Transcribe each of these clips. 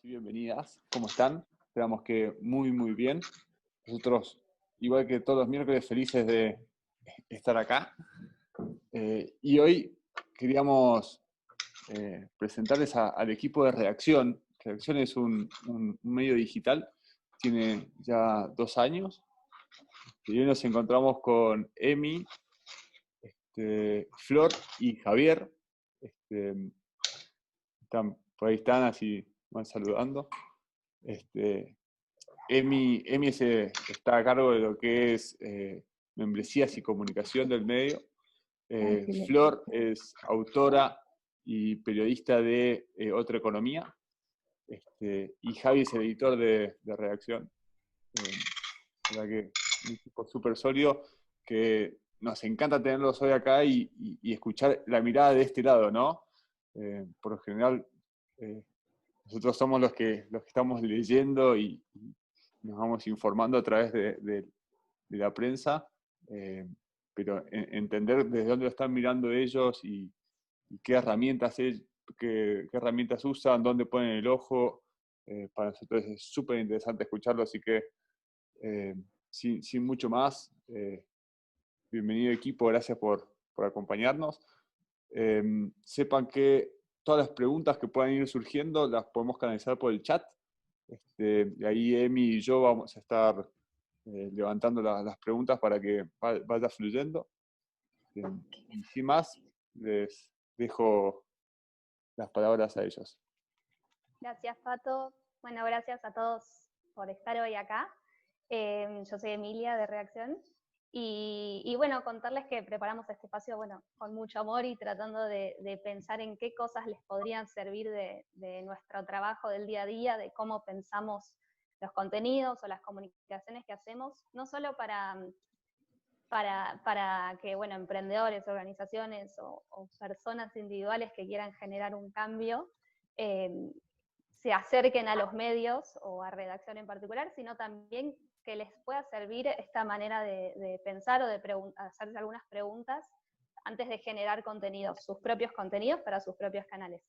Y bienvenidas. ¿Cómo están? Esperamos que muy bien. Nosotros, igual que todos los miércoles, felices de estar acá. Y hoy queríamos presentarles al equipo de Redacción. Redacción es un medio digital, tiene ya 2 años. Y hoy nos encontramos con Emi, Flor y Javier. Por ahí están, así van saludando. Emi está a cargo de lo que es membresías y comunicación del medio. Flor es autora y periodista de Otra Economía. Y Javi es el editor de redacción. La verdad que un equipo súper sólido que nos encanta tenerlos hoy acá y escuchar la mirada de este lado, ¿no? Por lo general, nosotros somos los que estamos leyendo y nos vamos informando a través de la prensa, pero entender desde dónde lo están mirando ellos y qué qué herramientas usan, dónde ponen el ojo, para nosotros es súper interesante escucharlo, así que sin mucho más, bienvenido equipo, gracias por acompañarnos. Sepan que todas las preguntas que puedan ir surgiendo las podemos canalizar por el chat. Y ahí Emi y yo vamos a estar levantando las preguntas para que vaya fluyendo. Y sin más, les dejo las palabras a ellos. Gracias, Pato. Bueno, gracias a todos por estar hoy acá. Yo soy Emilia de Redacción. Y bueno, contarles que preparamos este espacio con mucho amor y tratando de pensar en qué cosas les podrían servir de nuestro trabajo del día a día, de cómo pensamos los contenidos o las comunicaciones que hacemos, no solo para que emprendedores, organizaciones o personas individuales que quieran generar un cambio se acerquen a los medios o a redacción en particular, sino también que les pueda servir esta manera de pensar o de hacerse algunas preguntas antes de generar contenidos, sus propios contenidos para sus propios canales.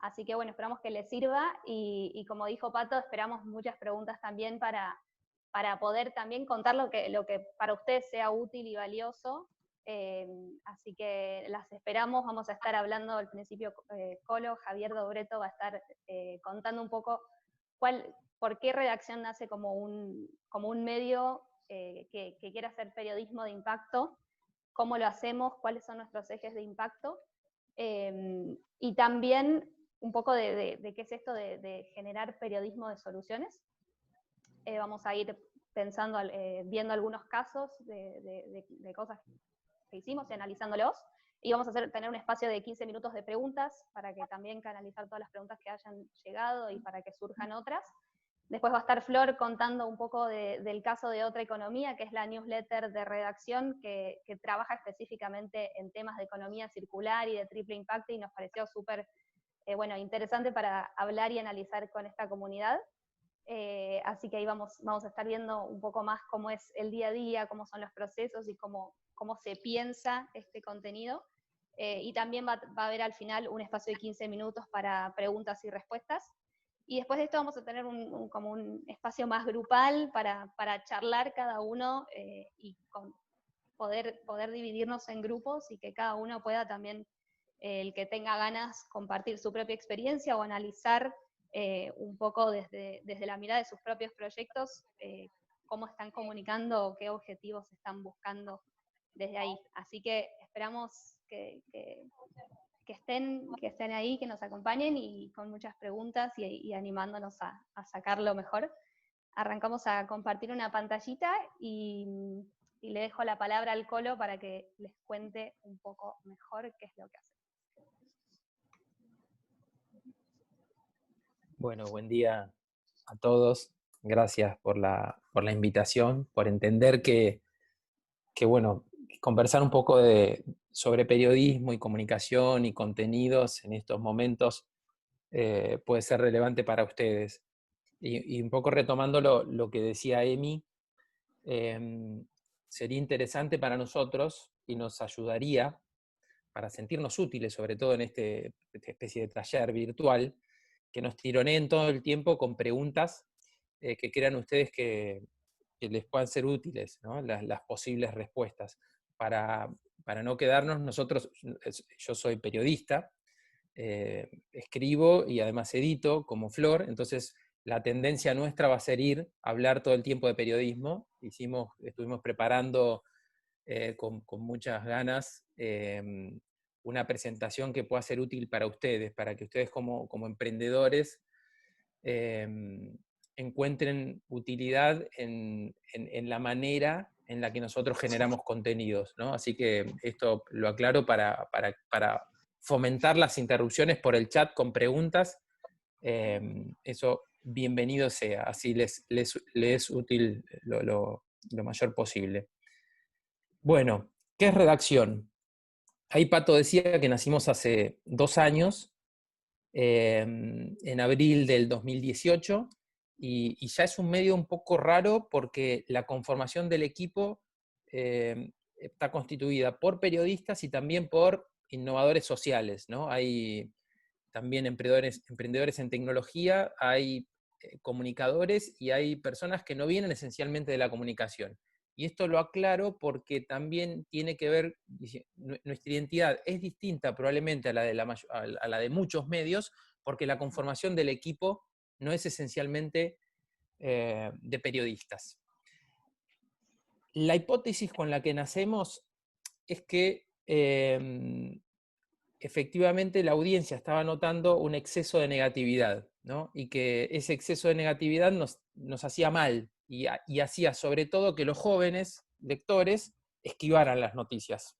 Así que bueno, esperamos que les sirva y como dijo Pato, esperamos muchas preguntas también para poder también contar lo que para ustedes sea útil y valioso. Así que las esperamos, vamos a estar hablando al principio, Colo, Javier Dobreto va a estar contando un poco por qué Redacción nace como un medio que quiere hacer periodismo de impacto, cómo lo hacemos, cuáles son nuestros ejes de impacto, y también un poco de qué es esto de generar periodismo de soluciones. Vamos a ir pensando, viendo algunos casos de cosas que hicimos y analizándolos. Y vamos a tener un espacio de 15 minutos de preguntas para que también canalizar todas las preguntas que hayan llegado y para que surjan otras. Después va a estar Flor contando un poco del caso de Otra Economía, que es la newsletter de redacción que trabaja específicamente en temas de economía circular y de triple impacto, y nos pareció súper interesante para hablar y analizar con esta comunidad. Así que ahí vamos a estar viendo un poco más cómo es el día a día, cómo son los procesos y cómo se piensa este contenido. Y también va a haber al final un espacio de 15 minutos para preguntas y respuestas. Y después de esto vamos a tener como un espacio más grupal para charlar cada uno y poder dividirnos en grupos y que cada uno pueda también, el que tenga ganas, compartir su propia experiencia o analizar un poco desde la mirada de sus propios proyectos, cómo están comunicando o qué objetivos están buscando desde ahí. Así que esperamos que estén ahí, que nos acompañen y con muchas preguntas y animándonos a sacar lo mejor. Arrancamos a compartir una pantallita y le dejo la palabra al Colo para que les cuente un poco mejor qué es lo que hace. Bueno, buen día a todos. Gracias por la invitación, por entender que conversar un poco sobre periodismo y comunicación y contenidos en estos momentos puede ser relevante para ustedes. Y un poco retomando lo que decía Emi, sería interesante para nosotros y nos ayudaría para sentirnos útiles, sobre todo en esta especie de taller virtual, nos tironeen todo el tiempo con preguntas que crean ustedes que les puedan ser útiles, ¿no? Las posibles respuestas. Para no quedarnos nosotros, yo soy periodista, escribo y además edito como Flor, entonces la tendencia nuestra va a ser ir a hablar todo el tiempo de periodismo. Estuvimos preparando con muchas ganas una presentación que pueda ser útil para ustedes, para que ustedes como emprendedores encuentren utilidad en la manera en la que nosotros generamos contenidos, ¿no? Así que esto lo aclaro para fomentar las interrupciones por el chat con preguntas. Eso bienvenido sea, así les es útil lo mayor posible. Bueno, ¿qué es redacción? Ahí Pato decía que nacimos hace 2 años, en abril del 2018, y ya es un medio un poco raro porque la conformación del equipo está constituida por periodistas y también por innovadores sociales, ¿no? Hay también emprendedores en tecnología, hay comunicadores y hay personas que no vienen esencialmente de la comunicación. Y esto lo aclaro porque también tiene que ver, nuestra identidad es distinta probablemente a la de muchos medios, porque la conformación del equipo no es esencialmente de periodistas. La hipótesis con la que nacemos es que efectivamente la audiencia estaba notando un exceso de negatividad, ¿no? Y que ese exceso de negatividad nos hacía mal y hacía sobre todo que los jóvenes lectores esquivaran las noticias.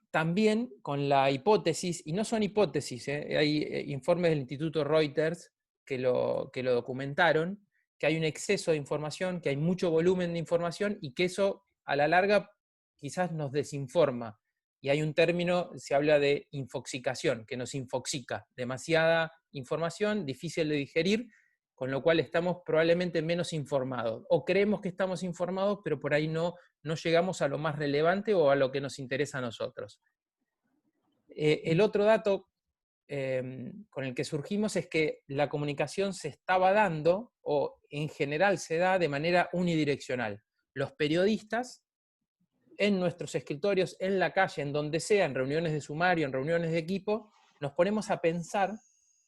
También con la hipótesis, y no son hipótesis, hay informes del Instituto Reuters que lo documentaron, que hay un exceso de información, que hay mucho volumen de información y que eso a la larga quizás nos desinforma. Y hay un término, se habla de infoxicación, que nos infoxica. Demasiada información, difícil de digerir, con lo cual estamos probablemente menos informados. O creemos que estamos informados, pero por ahí no llegamos a lo más relevante o a lo que nos interesa a nosotros. El otro dato con el que surgimos es que la comunicación se estaba dando, o en general se da de manera unidireccional. Los periodistas, en nuestros escritorios, en la calle, en donde sea, en reuniones de sumario, en reuniones de equipo, nos ponemos a pensar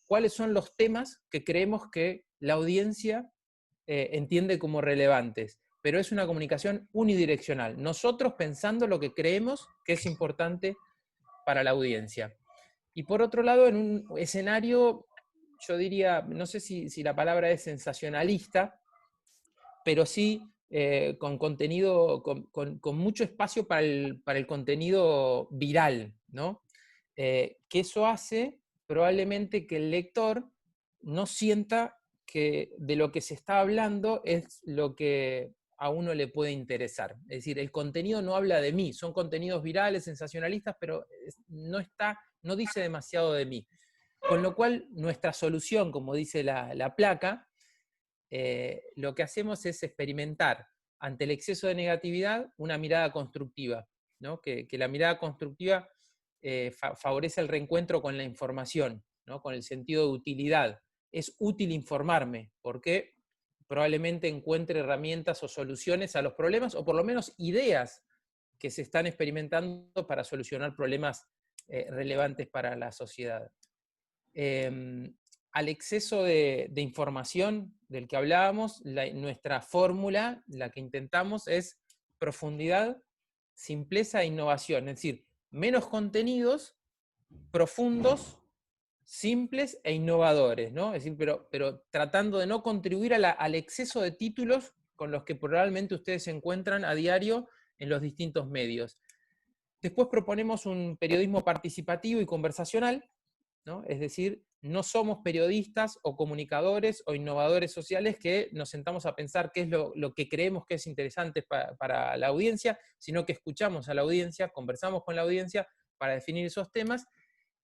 cuáles son los temas que creemos que la audiencia entiende como relevantes. Pero es una comunicación unidireccional. Nosotros pensando lo que creemos que es importante para la audiencia. Y por otro lado, en un escenario, yo diría, no sé si la palabra es sensacionalista, pero sí con contenido, con mucho espacio para el contenido viral, ¿no? Que eso hace probablemente que el lector no sienta que de lo que se está hablando es lo que a uno le puede interesar. Es decir, el contenido no habla de mí, son contenidos virales, sensacionalistas, pero no dice demasiado de mí. Con lo cual, nuestra solución, como dice la placa, lo que hacemos es experimentar ante el exceso de negatividad una mirada constructiva, ¿no? Que la mirada constructiva favorece el reencuentro con la información, ¿no? Con el sentido de utilidad. Es útil informarme porque probablemente encuentre herramientas o soluciones a los problemas, o por lo menos ideas que se están experimentando para solucionar problemas relevantes para la sociedad. Al exceso de información del que hablábamos, nuestra fórmula, la que intentamos, es profundidad, simpleza e innovación. Es decir, menos contenidos profundos, simples e innovadores, ¿no? Es decir, pero tratando de no contribuir al exceso de títulos con los que probablemente ustedes se encuentran a diario en los distintos medios. Después proponemos un periodismo participativo y conversacional, ¿no? Es decir, no somos periodistas o comunicadores o innovadores sociales que nos sentamos a pensar qué es lo que creemos que es interesante para la audiencia, sino que escuchamos a la audiencia, conversamos con la audiencia para definir esos temas.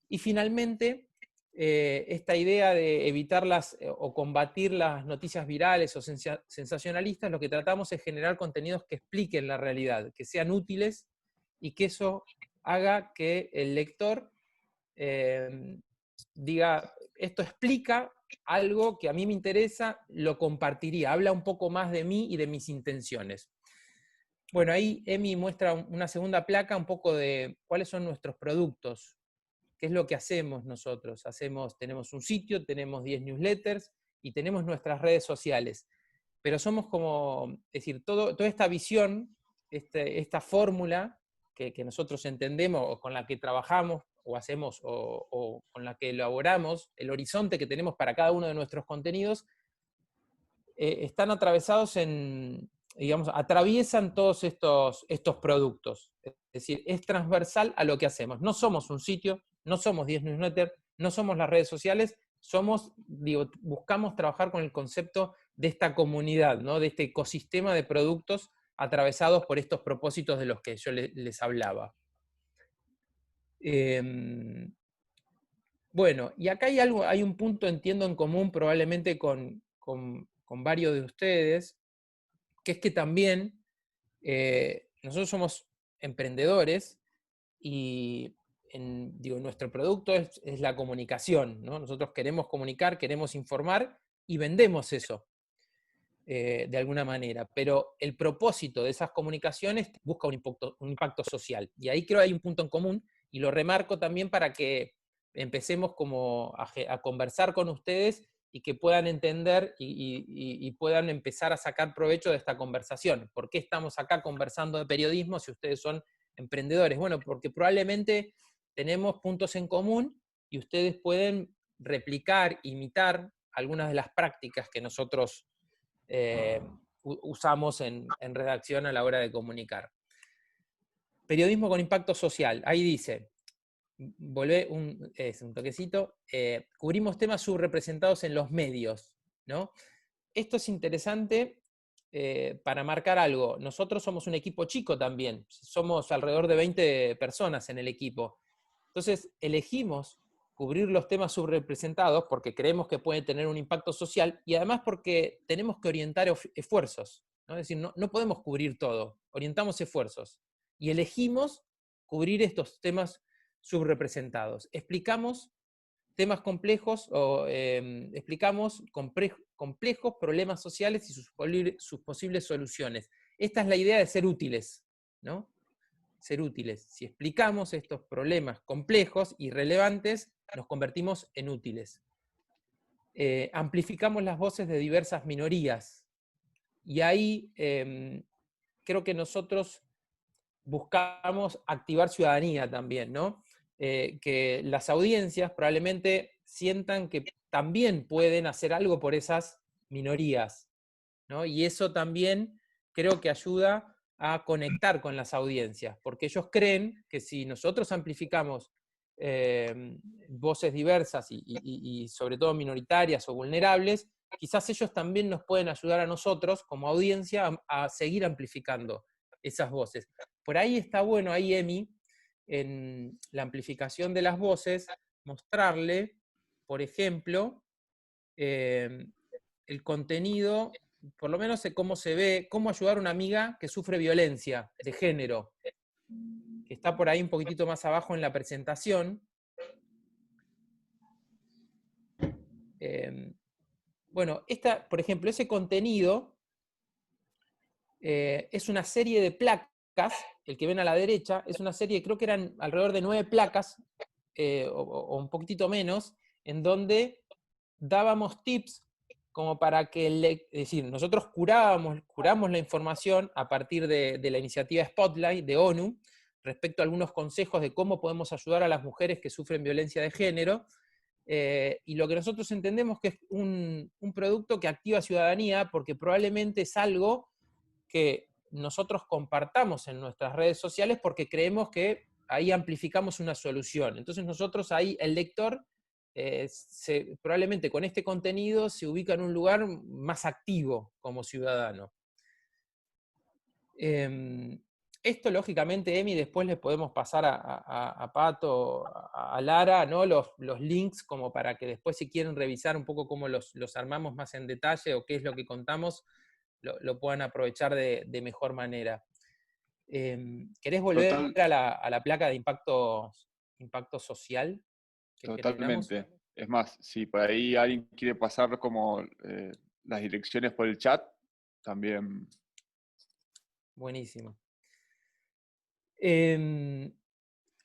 Y finalmente, esta idea de evitar o combatir las noticias virales o sensacionalistas, lo que tratamos es generar contenidos que expliquen la realidad, que sean útiles y que eso haga que el lector diga, esto explica algo que a mí me interesa, lo compartiría, habla un poco más de mí y de mis intenciones. Bueno, ahí Emi muestra una segunda placa un poco de cuáles son nuestros productos, qué es lo que hacemos nosotros. Tenemos un sitio, tenemos 10 newsletters y tenemos nuestras redes sociales. Pero somos como, es decir, toda esta visión, esta fórmula que nosotros entendemos o con la que trabajamos o hacemos o con la que elaboramos, el horizonte que tenemos para cada uno de nuestros contenidos, están atravesados digamos, atraviesan todos estos productos. Es decir, es transversal a lo que hacemos. No somos un sitio, no somos 10 newsletters, no somos las redes sociales, buscamos trabajar con el concepto de esta comunidad, ¿no? De este ecosistema de productos atravesados por estos propósitos de los que yo les hablaba. Bueno, y acá hay un punto, entiendo, en común probablemente con varios de ustedes, que es que también nosotros somos emprendedores y nuestro producto es la comunicación, ¿no? Nosotros queremos comunicar, queremos informar y vendemos eso de alguna manera, pero el propósito de esas comunicaciones busca un impacto social. Y ahí creo que hay un punto en común y lo remarco también para que empecemos como a conversar con ustedes y que puedan entender y puedan empezar a sacar provecho de esta conversación. ¿Por qué estamos acá conversando de periodismo si ustedes son emprendedores? Bueno, porque probablemente tenemos puntos en común y ustedes pueden replicar, imitar algunas de las prácticas que nosotros usamos en redacción a la hora de comunicar. Periodismo con impacto social. Ahí dice, volvé un toquecito, cubrimos temas subrepresentados en los medios, ¿no? Esto es interesante para marcar algo. Nosotros somos un equipo chico también, somos alrededor de 20 personas en el equipo. Entonces, elegimos cubrir los temas subrepresentados porque creemos que pueden tener un impacto social y además porque tenemos que orientar esfuerzos, ¿no? Es decir, no podemos cubrir todo, orientamos esfuerzos y elegimos cubrir estos temas subrepresentados. Explicamos temas complejos o explicamos complejos problemas sociales y sus posibles soluciones. Esta es la idea de ser útiles, ¿no? Ser útiles. Si explicamos estos problemas complejos y relevantes, nos convertimos en útiles. Amplificamos las voces de diversas minorías. Y ahí creo que nosotros buscamos activar ciudadanía también, ¿no? Que las audiencias probablemente sientan que también pueden hacer algo por esas minorías, ¿no? Y eso también creo que ayuda a conectar con las audiencias, porque ellos creen que si nosotros amplificamos voces diversas y sobre todo minoritarias o vulnerables, quizás ellos también nos pueden ayudar a nosotros como audiencia a seguir amplificando esas voces. Por ahí está bueno, ahí Emi, en la amplificación de las voces, mostrarle, por ejemplo, el contenido, por lo menos cómo se ve, cómo ayudar a una amiga que sufre violencia de género, que está por ahí un poquitito más abajo en la presentación. Bueno, por ejemplo, ese contenido es una serie de placas, el que ven a la derecha, es una serie, creo que eran alrededor de 9 placas, o un poquitito menos, en donde dábamos tips como para que, es decir, nosotros curamos la información a partir de la iniciativa Spotlight de ONU, respecto a algunos consejos de cómo podemos ayudar a las mujeres que sufren violencia de género, y lo que nosotros entendemos que es un producto que activa ciudadanía, porque probablemente es algo que nosotros compartamos en nuestras redes sociales porque creemos que ahí amplificamos una solución. Entonces nosotros ahí, el lector, probablemente con este contenido se ubica en un lugar más activo como ciudadano. Esto, lógicamente, Emi, después les podemos pasar a Pato, a Lara, ¿no? Los links como para que después, si quieren revisar un poco cómo los armamos más en detalle o qué es lo que contamos, lo puedan aprovechar de mejor manera. ¿Querés volver a la placa de impacto social? que generamos. Totalmente. Es más, si por ahí alguien quiere pasar como las direcciones por el chat, también. Buenísimo. Les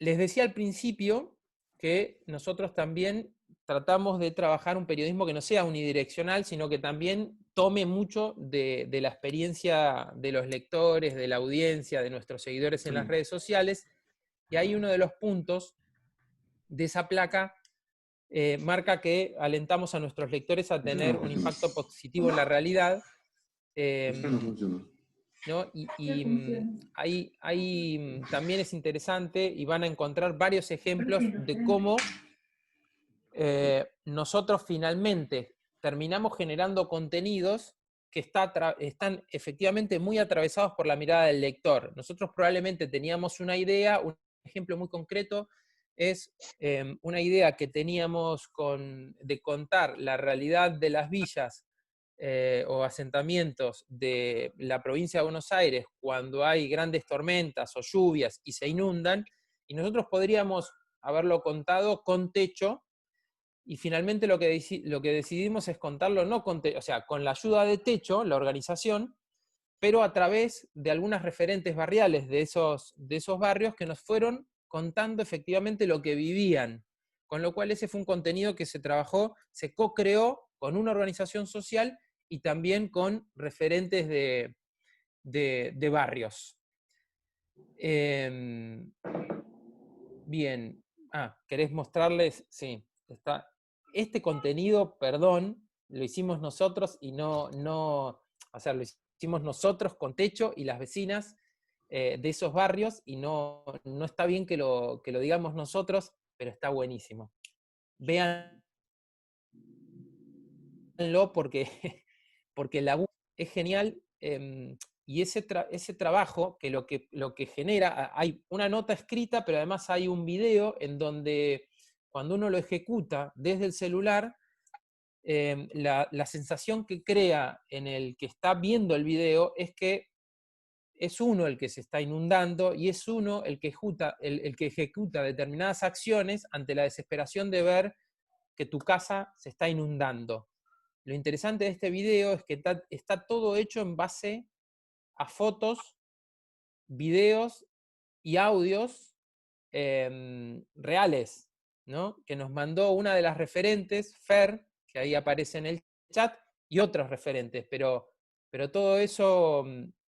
decía al principio que nosotros también tratamos de trabajar un periodismo que no sea unidireccional, sino que también tome mucho de la experiencia de los lectores, de la audiencia, de nuestros seguidores en las redes sociales. Y ahí uno de los puntos de esa placa marca que alentamos a nuestros lectores a tener un impacto positivo en la realidad. ¿No? Ahí también es interesante y van a encontrar varios ejemplos de cómo nosotros finalmente terminamos generando contenidos que están efectivamente muy atravesados por la mirada del lector. Nosotros probablemente teníamos una idea, un ejemplo muy concreto es una idea que teníamos de contar la realidad de las villas o asentamientos de la provincia de Buenos Aires cuando hay grandes tormentas o lluvias y se inundan, y nosotros podríamos haberlo contado con techo, y finalmente lo que decidimos es contarlo no con techo, o sea, con la ayuda de Techo, la organización, pero a través de algunas referentes barriales de esos barrios que nos fueron contando efectivamente lo que vivían, con lo cual ese fue un contenido que se trabajó, se co-creó con una organización social y también con referentes de barrios. Bien. ¿Querés mostrarles? Sí, está. Este contenido, perdón, lo hicimos nosotros y no, o sea, lo hicimos nosotros con Techo y las vecinas de esos barrios, y no está bien que lo digamos nosotros, pero está buenísimo. Véanlo porque, porque la es genial, y ese trabajo que lo que genera, hay una nota escrita, pero además hay un video en donde cuando uno lo ejecuta desde el celular, la sensación que crea en el que está viendo el video es que es uno el que se está inundando y es uno el que ejecuta determinadas acciones ante la desesperación de ver que tu casa se está inundando. Lo interesante de este video es que está todo hecho en base a fotos, videos y audios reales, ¿no? Que nos mandó una de las referentes, Fer, que ahí aparece en el chat, y otros referentes, pero todo eso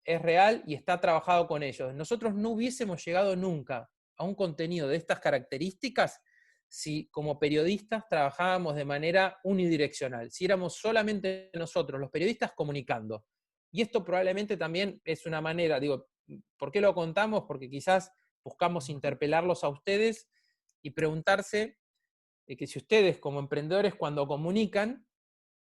es real y está trabajado con ellos. Nosotros no hubiésemos llegado nunca a un contenido de estas características si como periodistas trabajábamos de manera unidireccional, si éramos solamente nosotros, los periodistas, comunicando. Y esto probablemente también es una manera, digo, ¿por qué lo contamos? Porque quizás buscamos interpelarlos a ustedes y preguntarse que si ustedes como emprendedores cuando comunican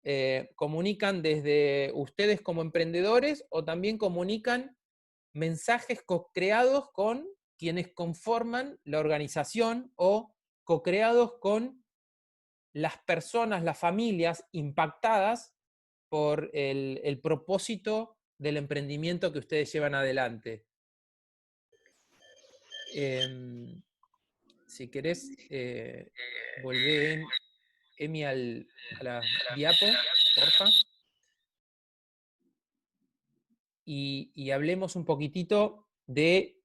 desde ustedes como emprendedores o también comunican mensajes co-creados con quienes conforman la organización o co-creados con las personas, las familias impactadas por el propósito del emprendimiento que ustedes llevan adelante. Si querés, volvé, Emi, a la diapo, porfa. Y hablemos un poquitito de,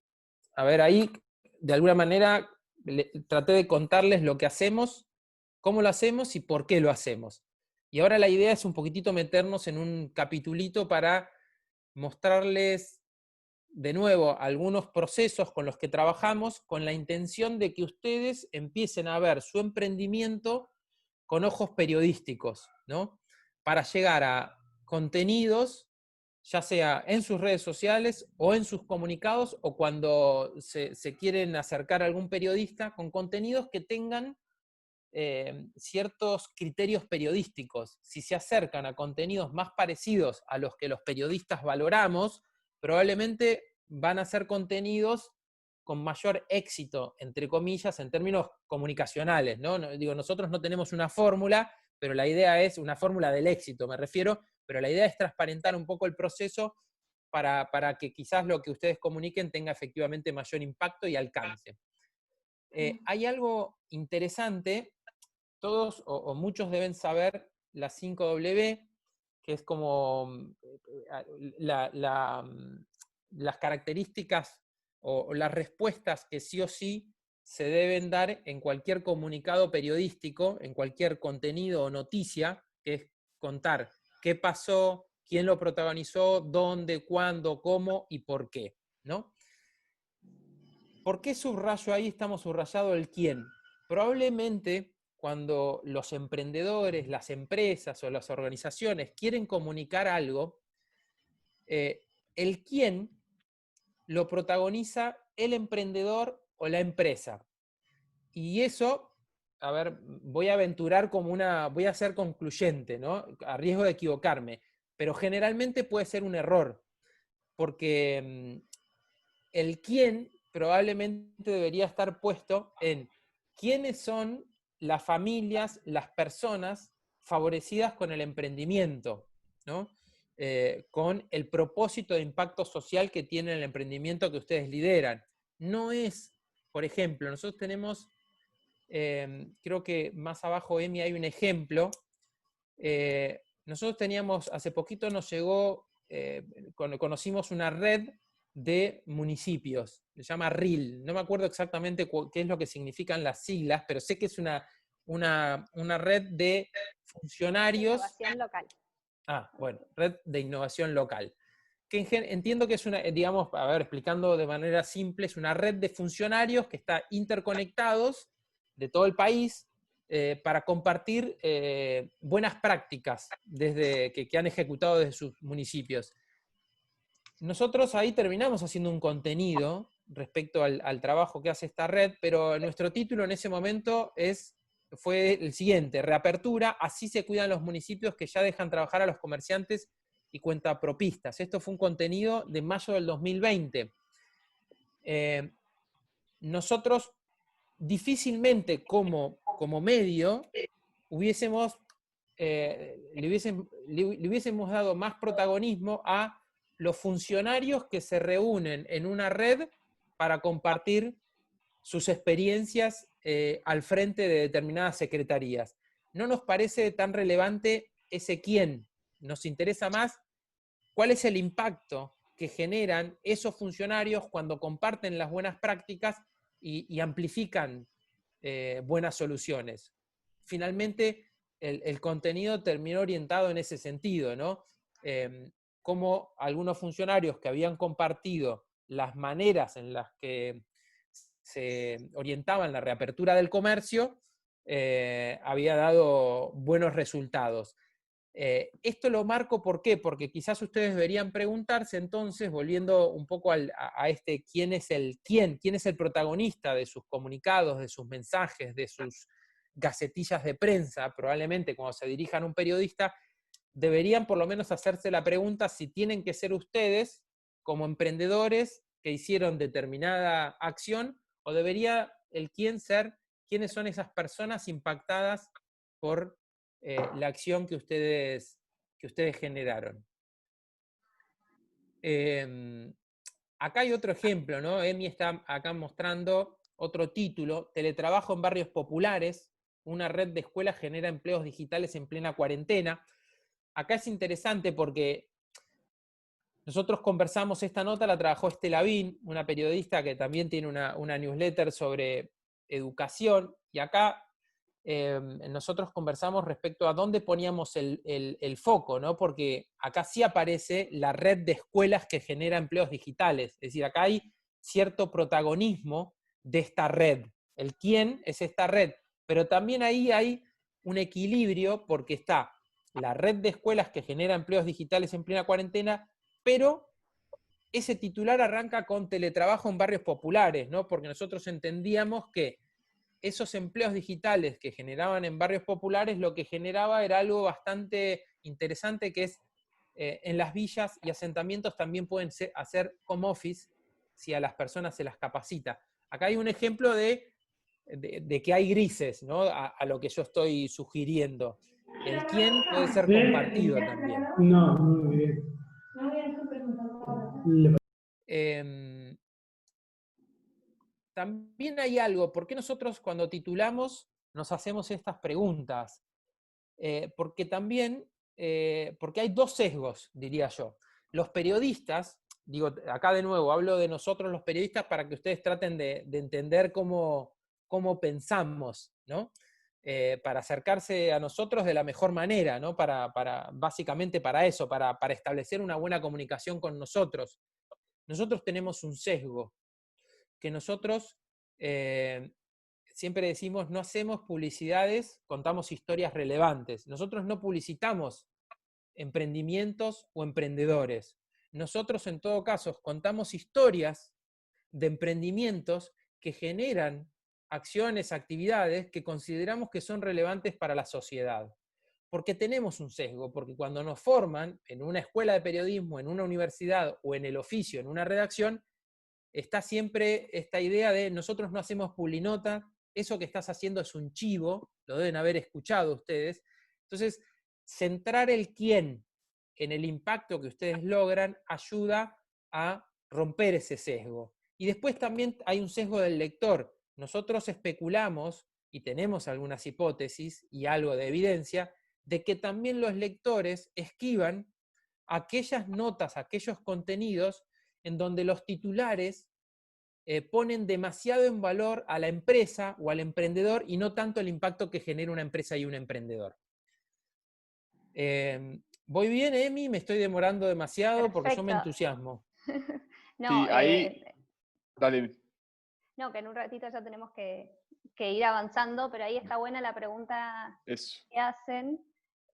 a ver, ahí, de alguna manera, traté de contarles lo que hacemos, cómo lo hacemos y por qué lo hacemos. Y ahora la idea es un poquitito meternos en un capitulito para mostrarles de nuevo algunos procesos con los que trabajamos con la intención de que ustedes empiecen a ver su emprendimiento con ojos periodísticos, ¿no? Para llegar a contenidos, ya sea en sus redes sociales o en sus comunicados, o cuando se quieren acercar a algún periodista, con contenidos que tengan ciertos criterios periodísticos. Si se acercan a contenidos más parecidos a los que los periodistas valoramos, probablemente van a ser contenidos con mayor éxito, entre comillas, en términos comunicacionales, ¿no? Digo, nosotros no tenemos una fórmula, pero la idea es una fórmula del éxito, me refiero, pero la idea es transparentar un poco el proceso para que quizás lo que ustedes comuniquen tenga efectivamente mayor impacto y alcance. Hay algo interesante todos o muchos deben saber la 5W, que es como las características o las respuestas que sí o sí se deben dar en cualquier comunicado periodístico, en cualquier contenido o noticia, que es contar qué pasó, quién lo protagonizó, dónde, cuándo, cómo y por qué, ¿no? ¿Por qué subrayo ahí? Estamos subrayado el quién. Probablemente cuando los emprendedores, las empresas o las organizaciones quieren comunicar algo, el quién lo protagoniza el emprendedor o la empresa. Y eso, a ver, voy a aventurar voy a ser concluyente, ¿no? A riesgo de equivocarme, pero generalmente puede ser un error, porque el quién probablemente debería estar puesto en quiénes son las familias, las personas favorecidas con el emprendimiento, ¿no? Con el propósito de impacto social que tiene el emprendimiento que ustedes lideran. No es, por ejemplo, nosotros tenemos, creo que más abajo, Emi, hay un ejemplo. Nosotros teníamos, hace poquito nos llegó, conocimos una red de municipios, se llama RIL, no me acuerdo exactamente qué es lo que significan las siglas, pero sé que es una red de funcionarios. Innovación local. Bueno, red de innovación local. Que entiendo que es una, digamos, a ver, explicando de manera simple, es una red de funcionarios que está interconectados de todo el país para compartir buenas prácticas que han ejecutado desde sus municipios. Nosotros ahí terminamos haciendo un contenido respecto al trabajo que hace esta red, pero nuestro título en ese momento fue el siguiente: reapertura, así se cuidan los municipios que ya dejan trabajar a los comerciantes y cuentapropistas. Esto fue un contenido de mayo del 2020. Nosotros difícilmente como medio le hubiésemos dado más protagonismo a los funcionarios que se reúnen en una red para compartir sus experiencias al frente de determinadas secretarías. No nos parece tan relevante ese quién. Nos interesa más cuál es el impacto que generan esos funcionarios cuando comparten las buenas prácticas y amplifican buenas soluciones. Finalmente, el contenido terminó orientado en ese sentido, ¿no? Como algunos funcionarios que habían compartido las maneras en las que se orientaba en la reapertura del comercio, había dado buenos resultados. Esto lo marco, ¿por qué? Porque quizás ustedes deberían preguntarse entonces, volviendo un poco a quién es el protagonista de sus comunicados, de sus mensajes, de sus gacetillas de prensa. Probablemente cuando se dirijan a un periodista, deberían por lo menos hacerse la pregunta si tienen que ser ustedes, como emprendedores que hicieron determinada acción, o debería el quién ser, quiénes son esas personas impactadas por la acción que ustedes generaron. Acá hay otro ejemplo, ¿no? Emi está acá mostrando otro título: Teletrabajo en barrios populares, una red de escuelas genera empleos digitales en plena cuarentena. Acá es interesante porque nosotros conversamos, esta nota la trabajó Estela Bin, una periodista que también tiene una newsletter sobre educación, y acá nosotros conversamos respecto a dónde poníamos el foco, ¿no? Porque acá sí aparece la red de escuelas que genera empleos digitales, es decir, acá hay cierto protagonismo de esta red. El quién es esta red, pero también ahí hay un equilibrio porque está la red de escuelas que genera empleos digitales en plena cuarentena, pero ese titular arranca con teletrabajo en barrios populares, ¿no? Porque nosotros entendíamos que esos empleos digitales que generaban en barrios populares, lo que generaba era algo bastante interesante, que es en las villas y asentamientos también pueden hacer home office si a las personas se las capacita. Acá hay un ejemplo de que hay grises, ¿no? A lo que yo estoy sugiriendo. El quién puede ser compartido también. No, muy bien. También hay algo, ¿por qué nosotros cuando titulamos nos hacemos estas preguntas? Porque también, porque hay dos sesgos, diría yo. Los periodistas, digo, acá de nuevo, hablo de nosotros los periodistas para que ustedes traten de entender cómo pensamos, ¿no? Para acercarse a nosotros de la mejor manera, ¿no? Básicamente para eso, para establecer una buena comunicación con nosotros. Nosotros tenemos un sesgo, que nosotros siempre decimos, no hacemos publicidades, contamos historias relevantes. Nosotros no publicitamos emprendimientos o emprendedores. Nosotros, en todo caso, contamos historias de emprendimientos que generan acciones, actividades que consideramos que son relevantes para la sociedad. Porque tenemos un sesgo, porque cuando nos forman en una escuela de periodismo, en una universidad o en el oficio, en una redacción, está siempre esta idea de nosotros no hacemos publinota, eso que estás haciendo es un chivo, lo deben haber escuchado ustedes. Entonces, centrar el quién en el impacto que ustedes logran ayuda a romper ese sesgo. Y después también hay un sesgo del lector. Nosotros especulamos, y tenemos algunas hipótesis y algo de evidencia, de que también los lectores esquivan aquellas notas, aquellos contenidos en donde los titulares ponen demasiado en valor a la empresa o al emprendedor y no tanto el impacto que genera una empresa y un emprendedor. ¿Voy bien, Emi? ¿Me estoy demorando demasiado? Perfecto. Porque yo me entusiasmo. No, sí, ahí, dale. No, que en un ratito ya tenemos que ir avanzando, pero ahí está buena la pregunta que hacen,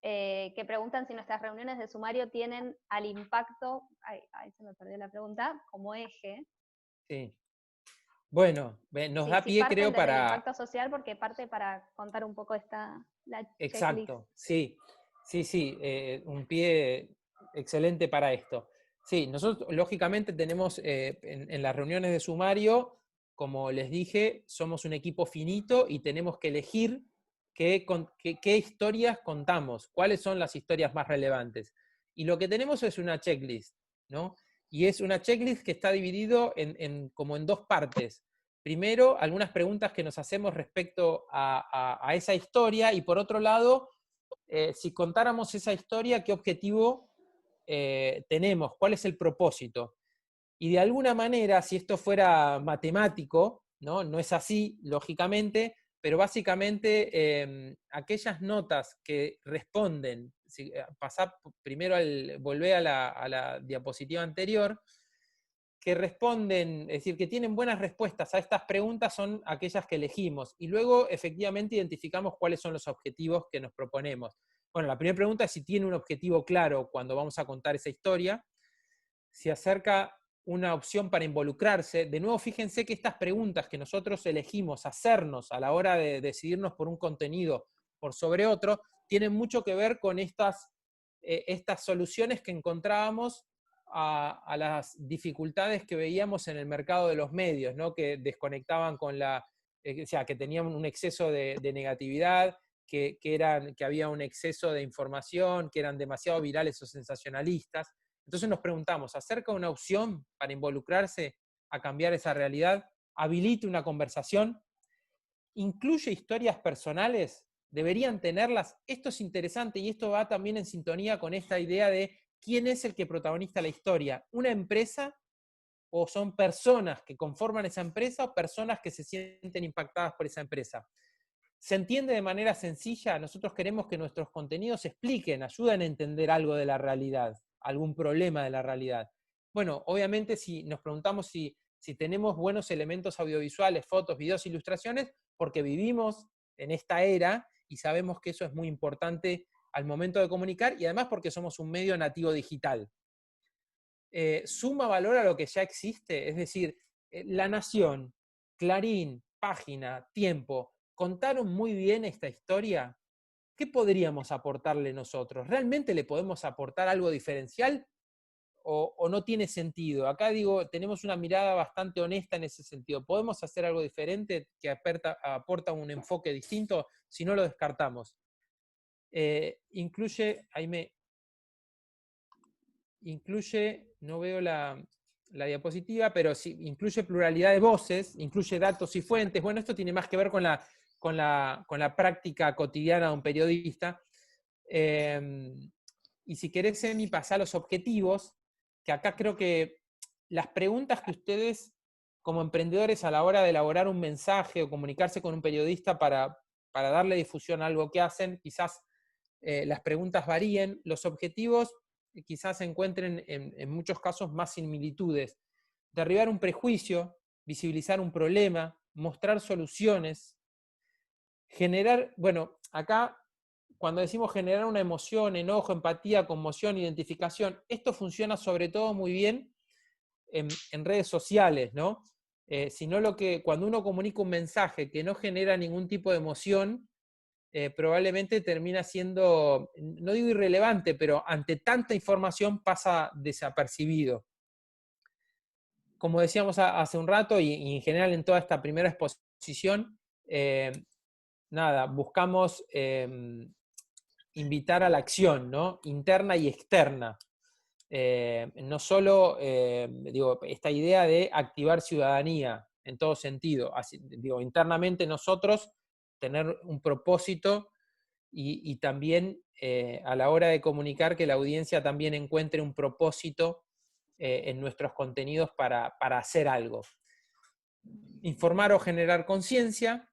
que preguntan si nuestras reuniones de sumario tienen al impacto, ahí se me perdió la pregunta, como eje. Sí. Bueno, nos da pie, creo, para... el impacto social, porque parte para contar un poco la Exacto, checklist. sí, un pie excelente para esto. Sí, nosotros lógicamente tenemos en las reuniones de sumario, como les dije, somos un equipo finito y tenemos que elegir qué historias contamos, cuáles son las historias más relevantes. Y lo que tenemos es una checklist, ¿no? Y es una checklist que está dividido como en dos partes. Primero, algunas preguntas que nos hacemos respecto a esa historia, y por otro lado, si contáramos esa historia, ¿qué objetivo tenemos? ¿Cuál es el propósito? Y de alguna manera, si esto fuera matemático, no es así, lógicamente, pero básicamente aquellas notas que responden, volvé a la diapositiva anterior, que responden, es decir, que tienen buenas respuestas a estas preguntas son aquellas que elegimos. Y luego, efectivamente, identificamos cuáles son los objetivos que nos proponemos. Bueno, la primera pregunta es si tiene un objetivo claro cuando vamos a contar esa historia. Si acerca una opción para involucrarse. De nuevo, fíjense que estas preguntas que nosotros elegimos hacernos a la hora de decidirnos por un contenido por sobre otro, tienen mucho que ver con estas soluciones que encontrábamos a las dificultades que veíamos en el mercado de los medios, ¿no? Que desconectaban con o sea, que tenían un exceso de negatividad, que había un exceso de información, que eran demasiado virales o sensacionalistas. Entonces nos preguntamos, ¿acerca una opción para involucrarse a cambiar esa realidad? ¿Habilita una conversación? ¿Incluye historias personales? ¿Deberían tenerlas? Esto es interesante y esto va también en sintonía con esta idea de quién es el que protagoniza la historia. ¿Una empresa o son personas que conforman esa empresa o personas que se sienten impactadas por esa empresa? ¿Se entiende de manera sencilla? Nosotros queremos que nuestros contenidos expliquen, ayuden a entender algo de la realidad, algún problema de la realidad. Bueno, obviamente si nos preguntamos si tenemos buenos elementos audiovisuales, fotos, videos, ilustraciones, porque vivimos en esta era y sabemos que eso es muy importante al momento de comunicar y además porque somos un medio nativo digital. Suma valor a lo que ya existe, es decir, La Nación, Clarín, Página, Tiempo, ¿contaron muy bien esta historia? ¿Qué podríamos aportarle nosotros? ¿Realmente le podemos aportar algo diferencial o no tiene sentido? Acá digo, tenemos una mirada bastante honesta en ese sentido. ¿Podemos hacer algo diferente que aporta un enfoque distinto? Si no, lo descartamos. Incluye, no veo la diapositiva, pero sí, incluye pluralidad de voces, incluye datos y fuentes. Bueno, esto tiene más que ver con la con la práctica cotidiana de un periodista. Y si querés, Emi, pasar a los objetivos, que acá creo que las preguntas que ustedes, como emprendedores, a la hora de elaborar un mensaje o comunicarse con un periodista para darle difusión a algo que hacen, quizás las preguntas varíen, los objetivos quizás se encuentren en muchos casos más similitudes. Derribar un prejuicio, visibilizar un problema, mostrar soluciones, generar, bueno, acá cuando decimos generar una emoción, enojo, empatía, conmoción, identificación, esto funciona sobre todo muy bien en redes sociales, ¿no? Sino cuando uno comunica un mensaje que no genera ningún tipo de emoción, probablemente termina siendo, no digo irrelevante, pero ante tanta información pasa desapercibido. Como decíamos hace un rato, y en general en toda esta primera exposición, buscamos invitar a la acción, ¿no? Interna y externa. No solo esta idea de activar ciudadanía en todo sentido, internamente nosotros tener un propósito y también a la hora de comunicar que la audiencia también encuentre un propósito en nuestros contenidos para hacer algo. Informar o generar conciencia.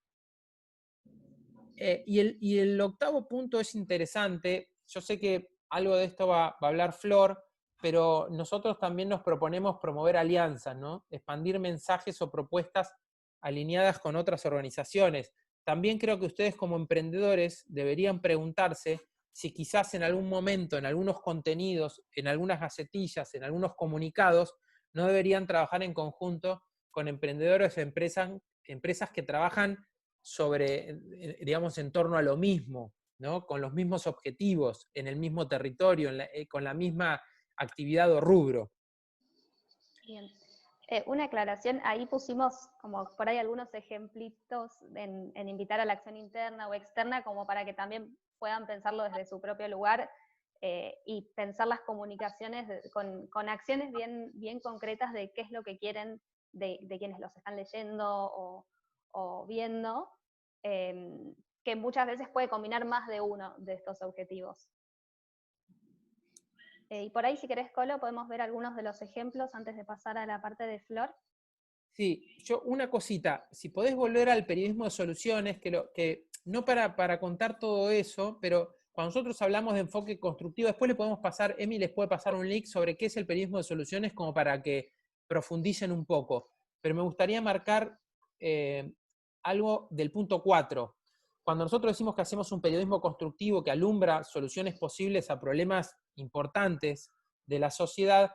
Y el octavo punto es interesante. Yo sé que algo de esto va a hablar Flor, pero nosotros también nos proponemos promover alianzas, ¿no? Expandir mensajes o propuestas alineadas con otras organizaciones. También creo que ustedes como emprendedores deberían preguntarse si quizás en algún momento, en algunos contenidos, en algunas gacetillas, en algunos comunicados, no deberían trabajar en conjunto con emprendedores o empresas que trabajan digamos, en torno a lo mismo, ¿no? Con los mismos objetivos, en el mismo territorio, con la misma actividad o rubro. Bien. Una aclaración, ahí pusimos como por ahí algunos ejemplitos en invitar a la acción interna o externa, como para que también puedan pensarlo desde su propio lugar y pensar las comunicaciones con acciones bien concretas de qué es lo que quieren de quienes los están leyendo o viendo, que muchas veces puede combinar más de uno de estos objetivos. Y por ahí, si querés, Colo, podemos ver algunos de los ejemplos antes de pasar a la parte de Flor. Sí, una cosita, si podés volver al periodismo de soluciones, que no para contar todo eso, pero cuando nosotros hablamos de enfoque constructivo, después le podemos pasar, Emi les puede pasar un link sobre qué es el periodismo de soluciones como para que profundicen un poco. Pero me gustaría marcar algo del punto 4. Cuando nosotros decimos que hacemos un periodismo constructivo que alumbra soluciones posibles a problemas importantes de la sociedad,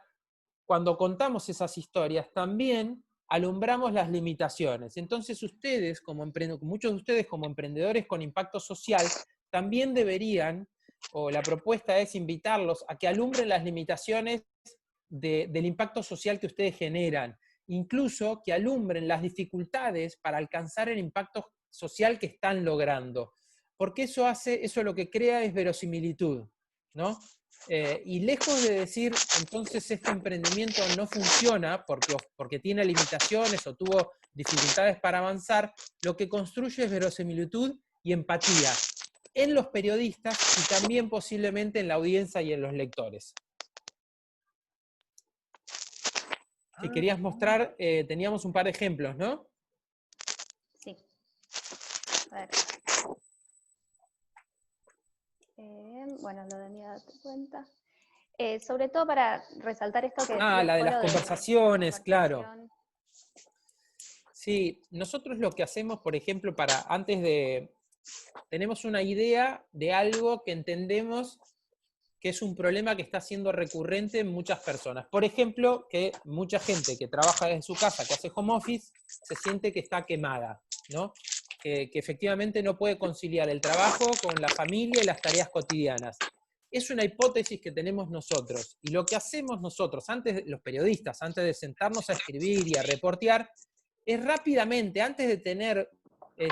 cuando contamos esas historias también alumbramos las limitaciones. Entonces ustedes, muchos de ustedes como emprendedores con impacto social, también deberían, o la propuesta es invitarlos a que alumbren las limitaciones del impacto social que ustedes generan, incluso que alumbren las dificultades para alcanzar el impacto social que están logrando, porque eso lo que crea es verosimilitud, ¿no? Y lejos de decir, entonces este emprendimiento no funciona porque tiene limitaciones o tuvo dificultades para avanzar, lo que construye es verosimilitud y empatía en los periodistas y también posiblemente en la audiencia y en los lectores. Si querías mostrar, teníamos un par de ejemplos, ¿no? Sí. A ver. Bueno, lo de mi date cuenta. Sobre todo para resaltar esto que decía la de las conversaciones, claro. Sí, nosotros lo que hacemos, por ejemplo, tenemos una idea de algo que entendemos que es un problema que está siendo recurrente en muchas personas. Por ejemplo, que mucha gente que trabaja desde su casa, que hace home office, se siente que está quemada, ¿no? Que efectivamente no puede conciliar el trabajo con la familia y las tareas cotidianas. Es una hipótesis que tenemos nosotros. Y lo que hacemos nosotros, los periodistas, antes de sentarnos a escribir y a reportear, es rápidamente, antes de tener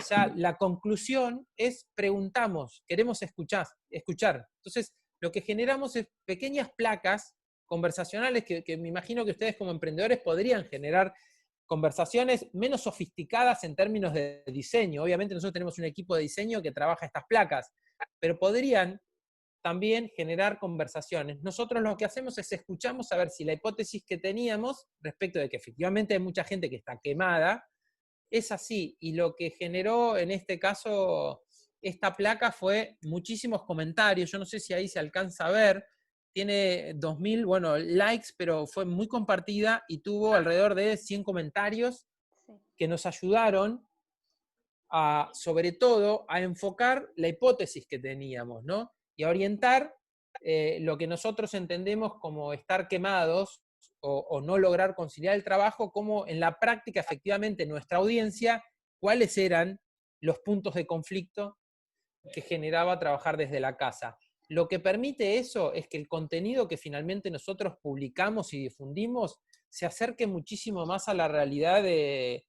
ya la conclusión, preguntamos, queremos escuchar. Entonces, lo que generamos es pequeñas placas conversacionales que me imagino que ustedes como emprendedores podrían generar conversaciones menos sofisticadas en términos de diseño. Obviamente nosotros tenemos un equipo de diseño que trabaja estas placas, pero podrían también generar conversaciones. Nosotros lo que hacemos es escuchamos a ver si la hipótesis que teníamos respecto de que efectivamente hay mucha gente que está quemada, es así. Y lo que generó en este caso esta placa fue muchísimos comentarios. Yo no sé si ahí se alcanza a ver. Tiene 2000, bueno, likes, pero fue muy compartida y tuvo alrededor de 100 comentarios que nos ayudaron a, sobre todo, a enfocar la hipótesis que teníamos, ¿no? Y a orientar lo que nosotros entendemos como estar quemados o no lograr conciliar el trabajo, como en la práctica, efectivamente, nuestra audiencia, cuáles eran los puntos de conflicto que generaba trabajar desde la casa. Lo que permite eso es que el contenido que finalmente nosotros publicamos y difundimos se acerque muchísimo más a la realidad de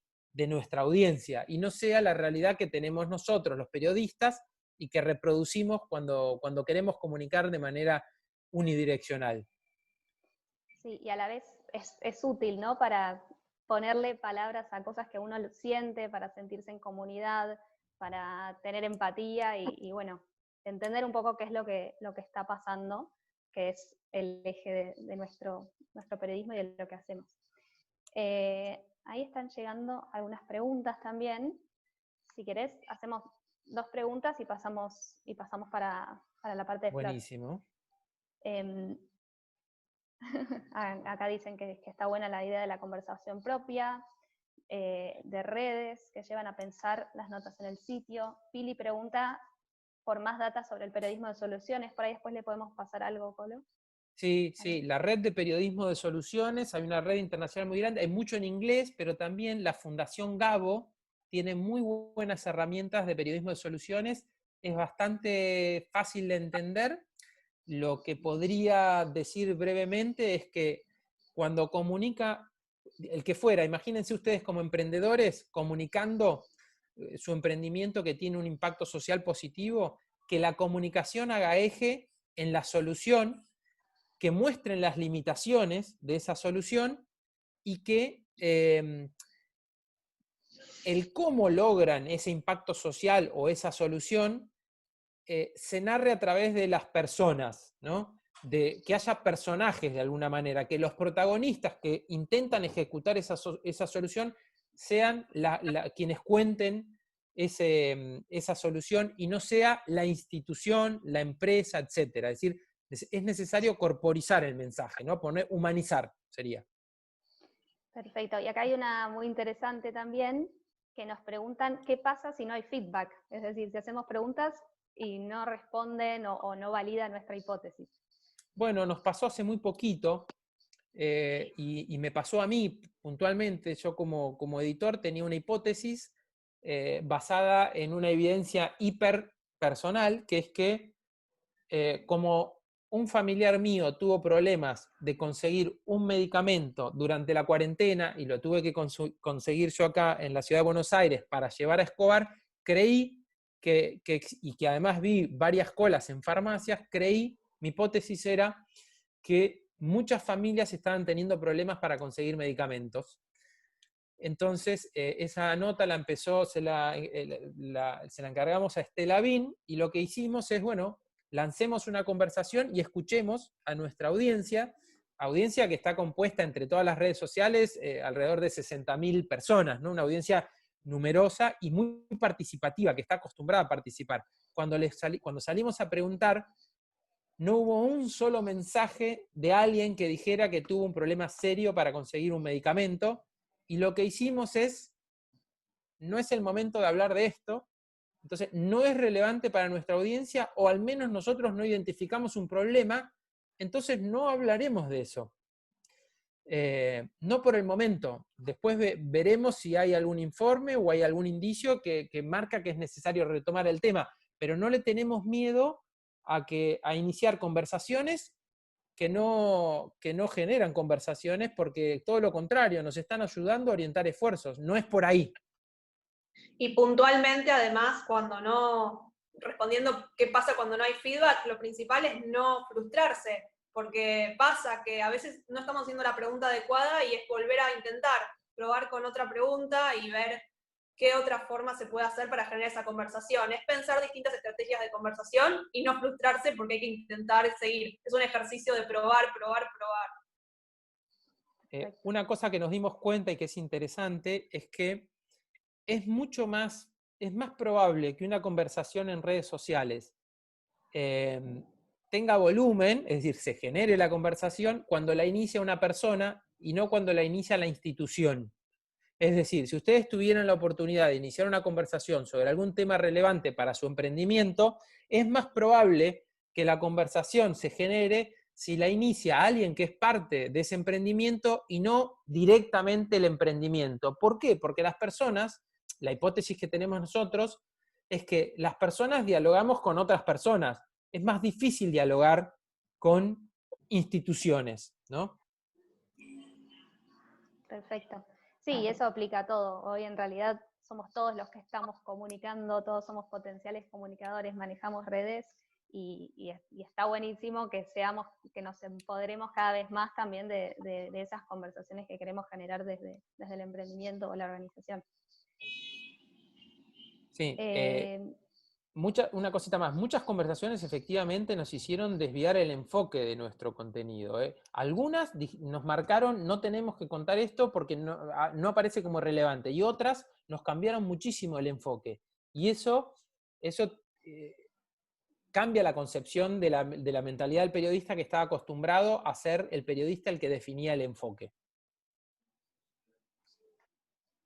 nuestra audiencia y no sea la realidad que tenemos nosotros, los periodistas, y que reproducimos cuando queremos comunicar de manera unidireccional. Sí, y a la vez es útil, ¿no? Para ponerle palabras a cosas que uno siente, para sentirse en comunidad, para tener empatía y bueno, entender un poco qué es lo que está pasando, que es el eje de nuestro periodismo y de lo que hacemos. Ahí están llegando algunas preguntas también. Si querés, hacemos 2 preguntas y pasamos para la parte de Flor. Buenísimo. Acá dicen que está buena la idea de la conversación propia, de redes que llevan a pensar las notas en el sitio. Pili pregunta por más data sobre el periodismo de soluciones. Por ahí después le podemos pasar algo, Colo. Sí, la red de periodismo de soluciones, hay una red internacional muy grande, hay mucho en inglés, pero también la Fundación Gabo tiene muy buenas herramientas de periodismo de soluciones, es bastante fácil de entender. Lo que podría decir brevemente es que cuando comunica, el que fuera, imagínense ustedes como emprendedores comunicando su emprendimiento que tiene un impacto social positivo, que la comunicación haga eje en la solución, que muestren las limitaciones de esa solución y que el cómo logran ese impacto social o esa solución se narre a través de las personas, ¿no? De que haya personajes de alguna manera, que los protagonistas que intentan ejecutar esa solución sean quienes cuenten esa solución y no sea la institución, la empresa, etc. Es decir, es necesario corporizar el mensaje, ¿no? Humanizar sería. Perfecto. Y acá hay una muy interesante también, que nos preguntan qué pasa si no hay feedback. Es decir, si hacemos preguntas y no responden o no validan nuestra hipótesis. Bueno, nos pasó hace muy poquito, y me pasó a mí puntualmente. Yo como editor tenía una hipótesis basada en una evidencia hiperpersonal, que es que como un familiar mío tuvo problemas de conseguir un medicamento durante la cuarentena y lo tuve que conseguir yo acá en la ciudad de Buenos Aires para llevar a Escobar, creí y que además vi varias colas en farmacias, mi hipótesis era que muchas familias estaban teniendo problemas para conseguir medicamentos. Entonces, esa nota se la encargamos a Estela Bin, y lo que hicimos es, bueno, lancemos una conversación y escuchemos a nuestra audiencia que está compuesta entre todas las redes sociales, alrededor de 60.000 personas, ¿no? Una audiencia numerosa y muy participativa, que está acostumbrada a participar. Cuando salimos a preguntar, no hubo un solo mensaje de alguien que dijera que tuvo un problema serio para conseguir un medicamento, y lo que hicimos no es el momento de hablar de esto, entonces no es relevante para nuestra audiencia, o al menos nosotros no identificamos un problema, entonces no hablaremos de eso. No por el momento. Después veremos si hay algún informe o hay algún indicio que marca que es necesario retomar el tema, pero no le tenemos miedo a iniciar conversaciones que no generan conversaciones, porque todo lo contrario, nos están ayudando a orientar esfuerzos. No es por ahí. Y puntualmente, además, respondiendo qué pasa cuando no hay feedback, lo principal es no frustrarse, porque pasa que a veces no estamos haciendo la pregunta adecuada y es volver a intentar. probar con otra pregunta y ver qué otra forma se puede hacer para generar esa conversación. Es pensar distintas estrategias de conversación y no frustrarse porque hay que intentar seguir. Es un ejercicio de probar, probar, probar. Una cosa que nos dimos cuenta y que es interesante es que es más probable que una conversación en redes sociales tenga volumen, es decir, se genere la conversación cuando la inicia una persona y no cuando la inicia la institución. Es decir, si ustedes tuvieran la oportunidad de iniciar una conversación sobre algún tema relevante para su emprendimiento, es más probable que la conversación se genere si la inicia alguien que es parte de ese emprendimiento y no directamente el emprendimiento. ¿Por qué? Porque las personas, la hipótesis que tenemos nosotros, es que las personas dialogamos con otras personas. Es más difícil dialogar con instituciones, ¿no? Perfecto. Sí, eso aplica a todo. Hoy en realidad somos todos los que estamos comunicando, todos somos potenciales comunicadores, manejamos redes y está buenísimo que nos empoderemos cada vez más también de esas conversaciones que queremos generar desde el emprendimiento o la organización. Sí, una cosita más. Muchas conversaciones efectivamente nos hicieron desviar el enfoque de nuestro contenido. Algunas nos marcaron, no tenemos que contar esto porque no aparece como relevante, y otras nos cambiaron muchísimo el enfoque. Y eso cambia la concepción de la mentalidad del periodista que estaba acostumbrado a ser el periodista el que definía el enfoque.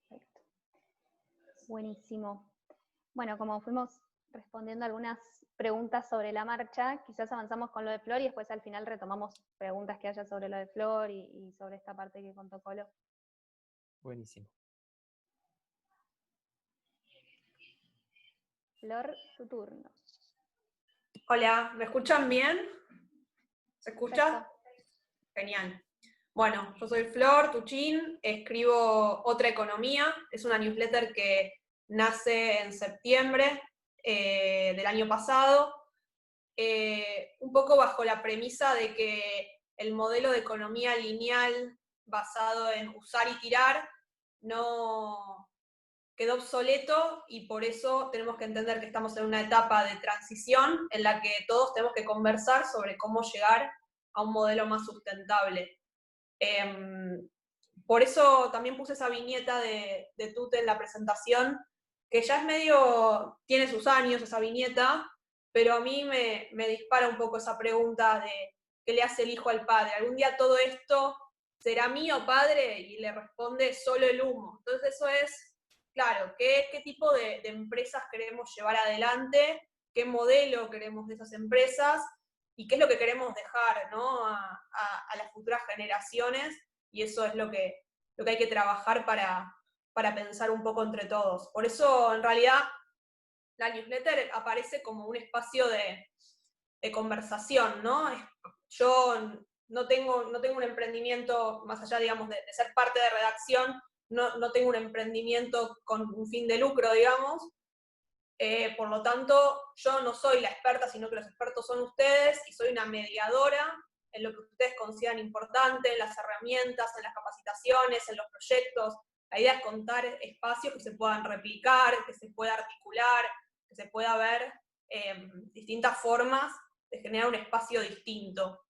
Perfecto. Buenísimo. Bueno, como fuimos respondiendo algunas preguntas sobre la marcha, quizás avanzamos con lo de Flor y después al final retomamos preguntas que haya sobre lo de Flor y sobre esta parte que contó Colo. Buenísimo. Flor, tu turno. Hola, ¿me escuchan bien? ¿Se escucha? Perfecto. Genial. Bueno, yo soy Flor Tuchín, escribo Otra Economía, es una newsletter que nace en septiembre del año pasado, un poco bajo la premisa de que el modelo de economía lineal basado en usar y tirar no quedó obsoleto y por eso tenemos que entender que estamos en una etapa de transición en la que todos tenemos que conversar sobre cómo llegar a un modelo más sustentable. Por eso también puse esa viñeta de Tute en la presentación, que ya es medio, tiene sus años esa viñeta, pero a mí me dispara un poco esa pregunta de ¿qué le hace el hijo al padre? ¿Algún día todo esto será mío, padre? Y le responde solo el humo. Entonces eso es, claro, ¿qué tipo de empresas queremos llevar adelante? ¿Qué modelo queremos de esas empresas? ¿Y qué es lo que queremos dejar, ¿no? a las futuras generaciones? Y eso es lo que hay que trabajar para pensar un poco entre todos. Por eso, en realidad, la newsletter aparece como un espacio de conversación, ¿no? Yo no tengo un emprendimiento, más allá, digamos, de ser parte de redacción, no tengo un emprendimiento con un fin de lucro, digamos. Por lo tanto, yo no soy la experta, sino que los expertos son ustedes, y soy una mediadora en lo que ustedes consideran importante, en las herramientas, en las capacitaciones, en los proyectos. La idea es contar espacios que se puedan replicar, que se pueda articular, que se pueda ver distintas formas de generar un espacio distinto.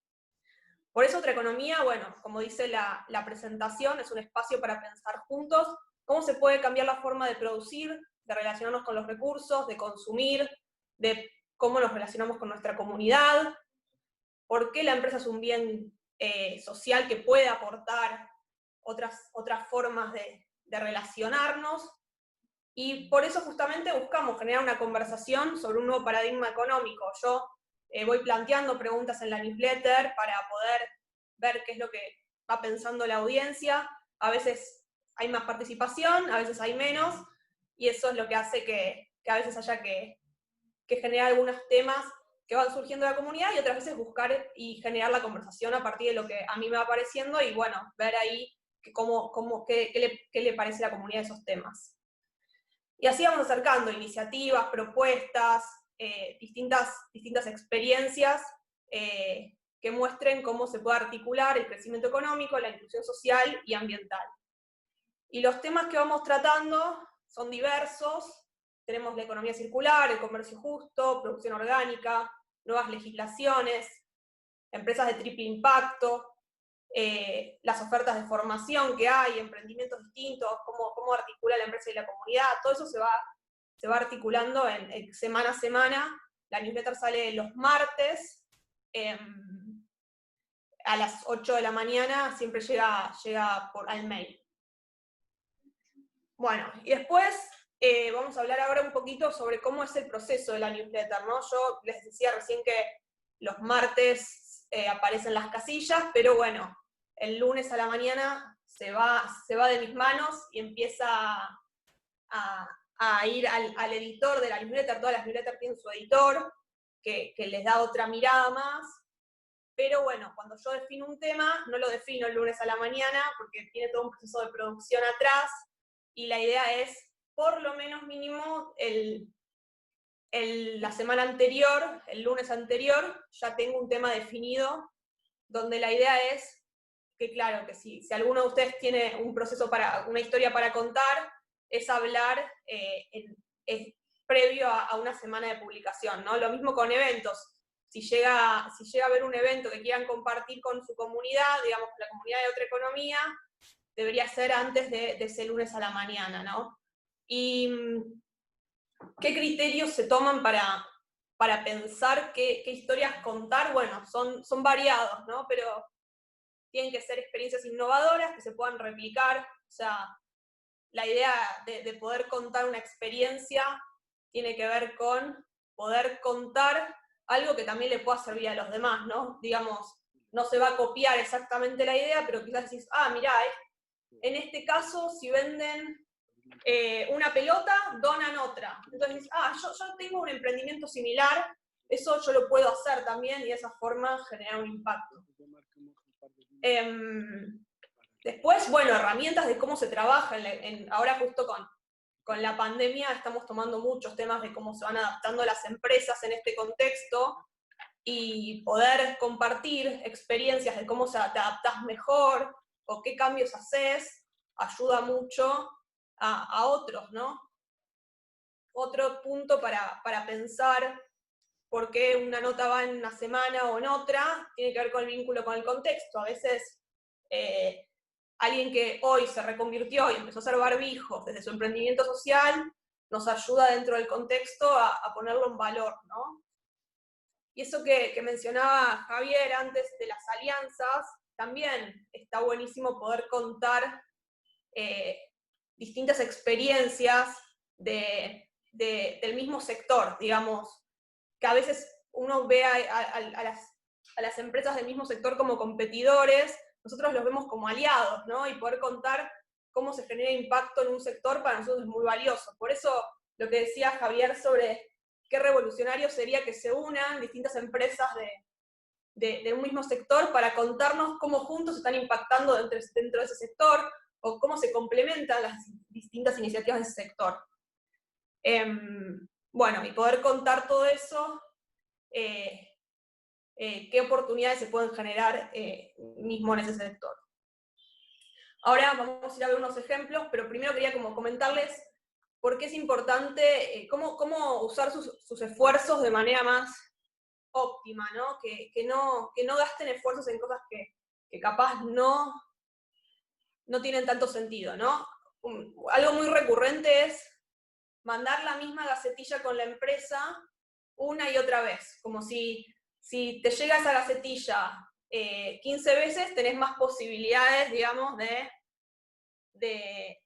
Por eso Otra Economía, bueno, como dice la presentación, es un espacio para pensar juntos cómo se puede cambiar la forma de producir, de relacionarnos con los recursos, de consumir, de cómo nos relacionamos con nuestra comunidad, por qué la empresa es un bien social que puede aportar otras formas de relacionarnos, y por eso justamente buscamos generar una conversación sobre un nuevo paradigma económico. Yo voy planteando preguntas en la newsletter para poder ver qué es lo que va pensando la audiencia. A veces hay más participación, a veces hay menos, y eso es lo que hace que a veces haya que generar algunos temas que van surgiendo de la comunidad y otras veces buscar y generar la conversación a partir de lo que a mí me va apareciendo y bueno, ver ahí qué le parece a la comunidad de esos temas. Y así vamos acercando iniciativas, propuestas, distintas experiencias que muestren cómo se puede articular el crecimiento económico, la inclusión social y ambiental. Y los temas que vamos tratando son diversos. Tenemos la economía circular, el comercio justo, producción orgánica, nuevas legislaciones, empresas de triple impacto, las ofertas de formación que hay, emprendimientos distintos, cómo articula la empresa y la comunidad, todo eso se va articulando en semana a semana. La newsletter sale los martes, a las 8 de la mañana, siempre llega al mail. Bueno, y después vamos a hablar ahora un poquito sobre cómo es el proceso de la newsletter, ¿no? Yo les decía recién que los martes aparecen las casillas, pero bueno, el lunes a la mañana se va de mis manos y empieza a ir al editor de la newsletter. Todas las newsletters tienen su editor, que les da otra mirada más. Pero bueno, cuando yo defino un tema, no lo defino el lunes a la mañana, porque tiene todo un proceso de producción atrás, y la idea es, por lo menos mínimo, la semana anterior, el lunes anterior, ya tengo un tema definido, donde la idea es que, claro, que si alguno de ustedes tiene un proceso una historia para contar, es hablar previo a una semana de publicación, ¿no? Lo mismo con eventos. Si llega a haber un evento que quieran compartir con su comunidad, digamos, la comunidad de otra economía, debería ser antes de ese lunes a la mañana, ¿no? ¿Y qué criterios se toman para pensar qué historias contar? Bueno, son variados, ¿no? Pero tienen que ser experiencias innovadoras que se puedan replicar. O sea, la idea de poder contar una experiencia tiene que ver con poder contar algo que también le pueda servir a los demás, ¿no? Digamos, no se va a copiar exactamente la idea, pero quizás decís, mirá, en este caso, si venden una pelota, donan otra. Entonces dices, yo tengo un emprendimiento similar, eso yo lo puedo hacer también, y de esa forma generar un impacto. Después, bueno, herramientas de cómo se trabaja. Ahora justo con la pandemia estamos tomando muchos temas de cómo se van adaptando las empresas en este contexto, y poder compartir experiencias de cómo te adaptás mejor o qué cambios haces, ayuda mucho a otros, ¿no? Otro punto para pensar por qué una nota va en una semana o en otra, tiene que ver con el vínculo con el contexto. A veces alguien que hoy se reconvirtió y empezó a hacer barbijos desde su emprendimiento social, nos ayuda dentro del contexto a ponerlo en valor, ¿no? Y eso que mencionaba Javier antes de las alianzas, también está buenísimo poder contar distintas experiencias del mismo sector, digamos, que a veces uno ve a las empresas del mismo sector como competidores, nosotros los vemos como aliados, ¿no? Y poder contar cómo se genera impacto en un sector para nosotros es muy valioso. Por eso lo que decía Javier sobre qué revolucionario sería que se unan distintas empresas de un mismo sector para contarnos cómo juntos están impactando dentro de ese sector, o cómo se complementan las distintas iniciativas de ese sector. Bueno, y poder contar todo eso, qué oportunidades se pueden generar mismo en ese sector. Ahora vamos a ir a ver unos ejemplos, pero primero quería como comentarles por qué es importante, cómo usar sus esfuerzos de manera más óptima, ¿no? Que no gasten esfuerzos en cosas que capaz no tienen tanto sentido, ¿no? Algo muy recurrente es mandar la misma gacetilla con la empresa una y otra vez, como si te llega esa gacetilla 15 veces, tenés más posibilidades, digamos, de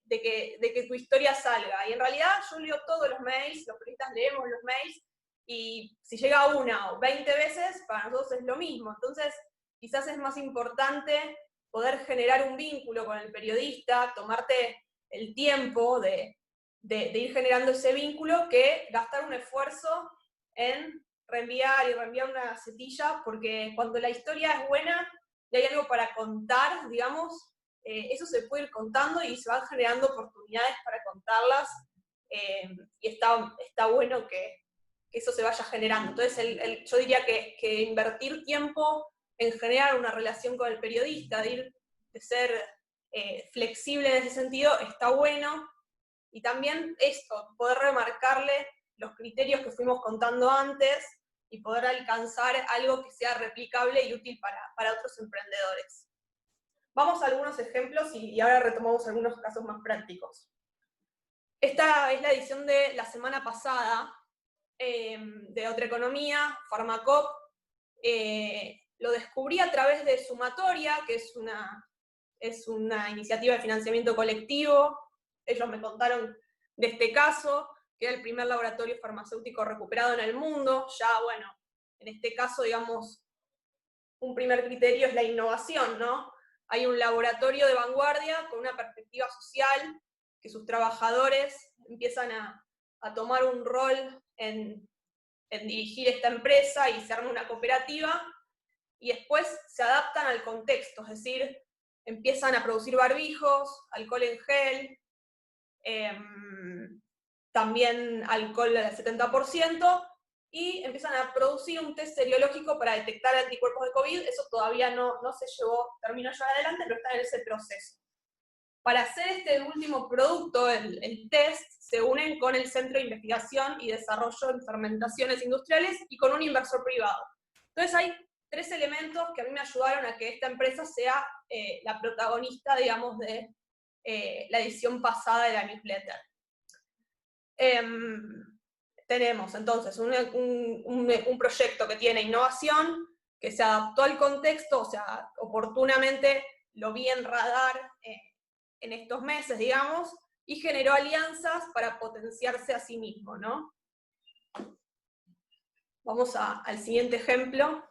que tu historia salga. Y en realidad yo leo todos los mails, los periodistas leemos los mails, y si llega una o 20 veces, para nosotros es lo mismo. Entonces, quizás es más importante poder generar un vínculo con el periodista, tomarte el tiempo de ir generando ese vínculo, que gastar un esfuerzo en reenviar una gacetilla, porque cuando la historia es buena y hay algo para contar, digamos, eso se puede ir contando y se van generando oportunidades para contarlas, y está bueno que eso se vaya generando. Entonces yo diría que invertir tiempo en generar una relación con el periodista, de ser flexible en ese sentido está bueno. Y también esto, poder remarcarle los criterios que fuimos contando antes y poder alcanzar algo que sea replicable y útil para otros emprendedores. Vamos a algunos ejemplos y ahora retomamos algunos casos más prácticos. Esta es la edición de la semana pasada de Otra Economía, Farmacop. Lo descubrí a través de Sumatoria, que es una iniciativa de financiamiento colectivo. Ellos me contaron de este caso, que era el primer laboratorio farmacéutico recuperado en el mundo. Ya, bueno, en este caso, digamos, un primer criterio es la innovación, ¿no? Hay un laboratorio de vanguardia con una perspectiva social, que sus trabajadores empiezan a tomar un rol en dirigir esta empresa y se arma una cooperativa, y después se adaptan al contexto, es decir, empiezan a producir barbijos, alcohol en gel, también alcohol al 70%, y empiezan a producir un test seriológico para detectar anticuerpos de COVID. Eso todavía no se terminó ya adelante, pero está en ese proceso. Para hacer este último producto, el test, se unen con el Centro de Investigación y Desarrollo en Fermentaciones Industriales y con un inversor privado. Entonces hay 3 elementos que a mí me ayudaron a que esta empresa sea la protagonista, digamos, de la edición pasada de la newsletter. Tenemos entonces un proyecto que tiene innovación, que se adaptó al contexto, o sea, oportunamente lo vi en radar en estos meses, digamos, y generó alianzas para potenciarse a sí mismo, ¿no? Vamos al siguiente ejemplo.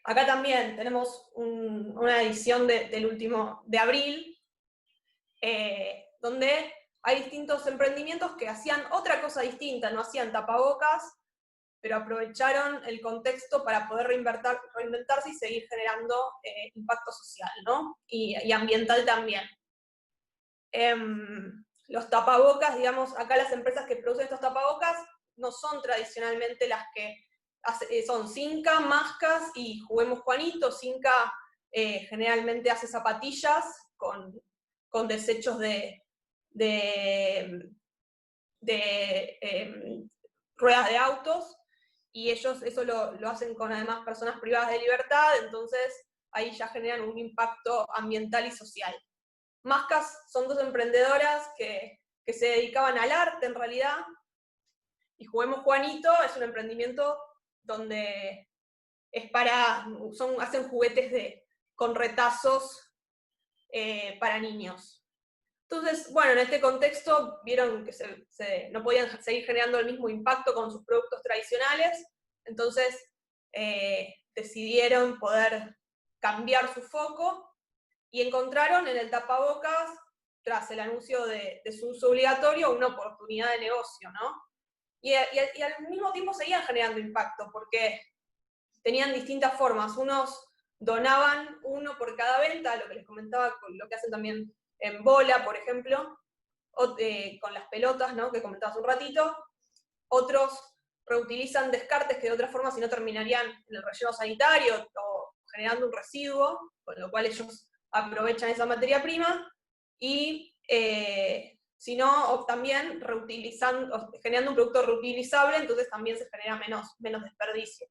Acá también tenemos una edición de abril, donde hay distintos emprendimientos que hacían otra cosa distinta, no hacían tapabocas, pero aprovecharon el contexto para poder reinventarse y seguir generando impacto social, ¿no? Y ambiental también. Los tapabocas, digamos, acá las empresas que producen estos tapabocas no son tradicionalmente las que son Cinca, Mascas y Juguemos Juanito. Cinca generalmente hace zapatillas con desechos de ruedas de autos, y ellos eso lo hacen con además personas privadas de libertad, entonces ahí ya generan un impacto ambiental y social. Mascas son 2 emprendedoras que se dedicaban al arte en realidad, y Juguemos Juanito es un emprendimiento donde hacen juguetes con retazos para niños. Entonces, bueno, en este contexto vieron que no podían seguir generando el mismo impacto con sus productos tradicionales, entonces decidieron poder cambiar su foco y encontraron en el tapabocas, tras el anuncio de su uso obligatorio, una oportunidad de negocio, ¿no? Y al mismo tiempo seguían generando impacto, porque tenían distintas formas. Unos donaban 1 por cada venta, lo que les comentaba, con lo que hacen también en bola, por ejemplo, con las pelotas, ¿no?, que comentabas un ratito. Otros reutilizan descartes que de otra forma si no terminarían en el relleno sanitario o generando un residuo, con lo cual ellos aprovechan esa materia prima, y si no, también generando un producto reutilizable, entonces también se genera menos desperdicio.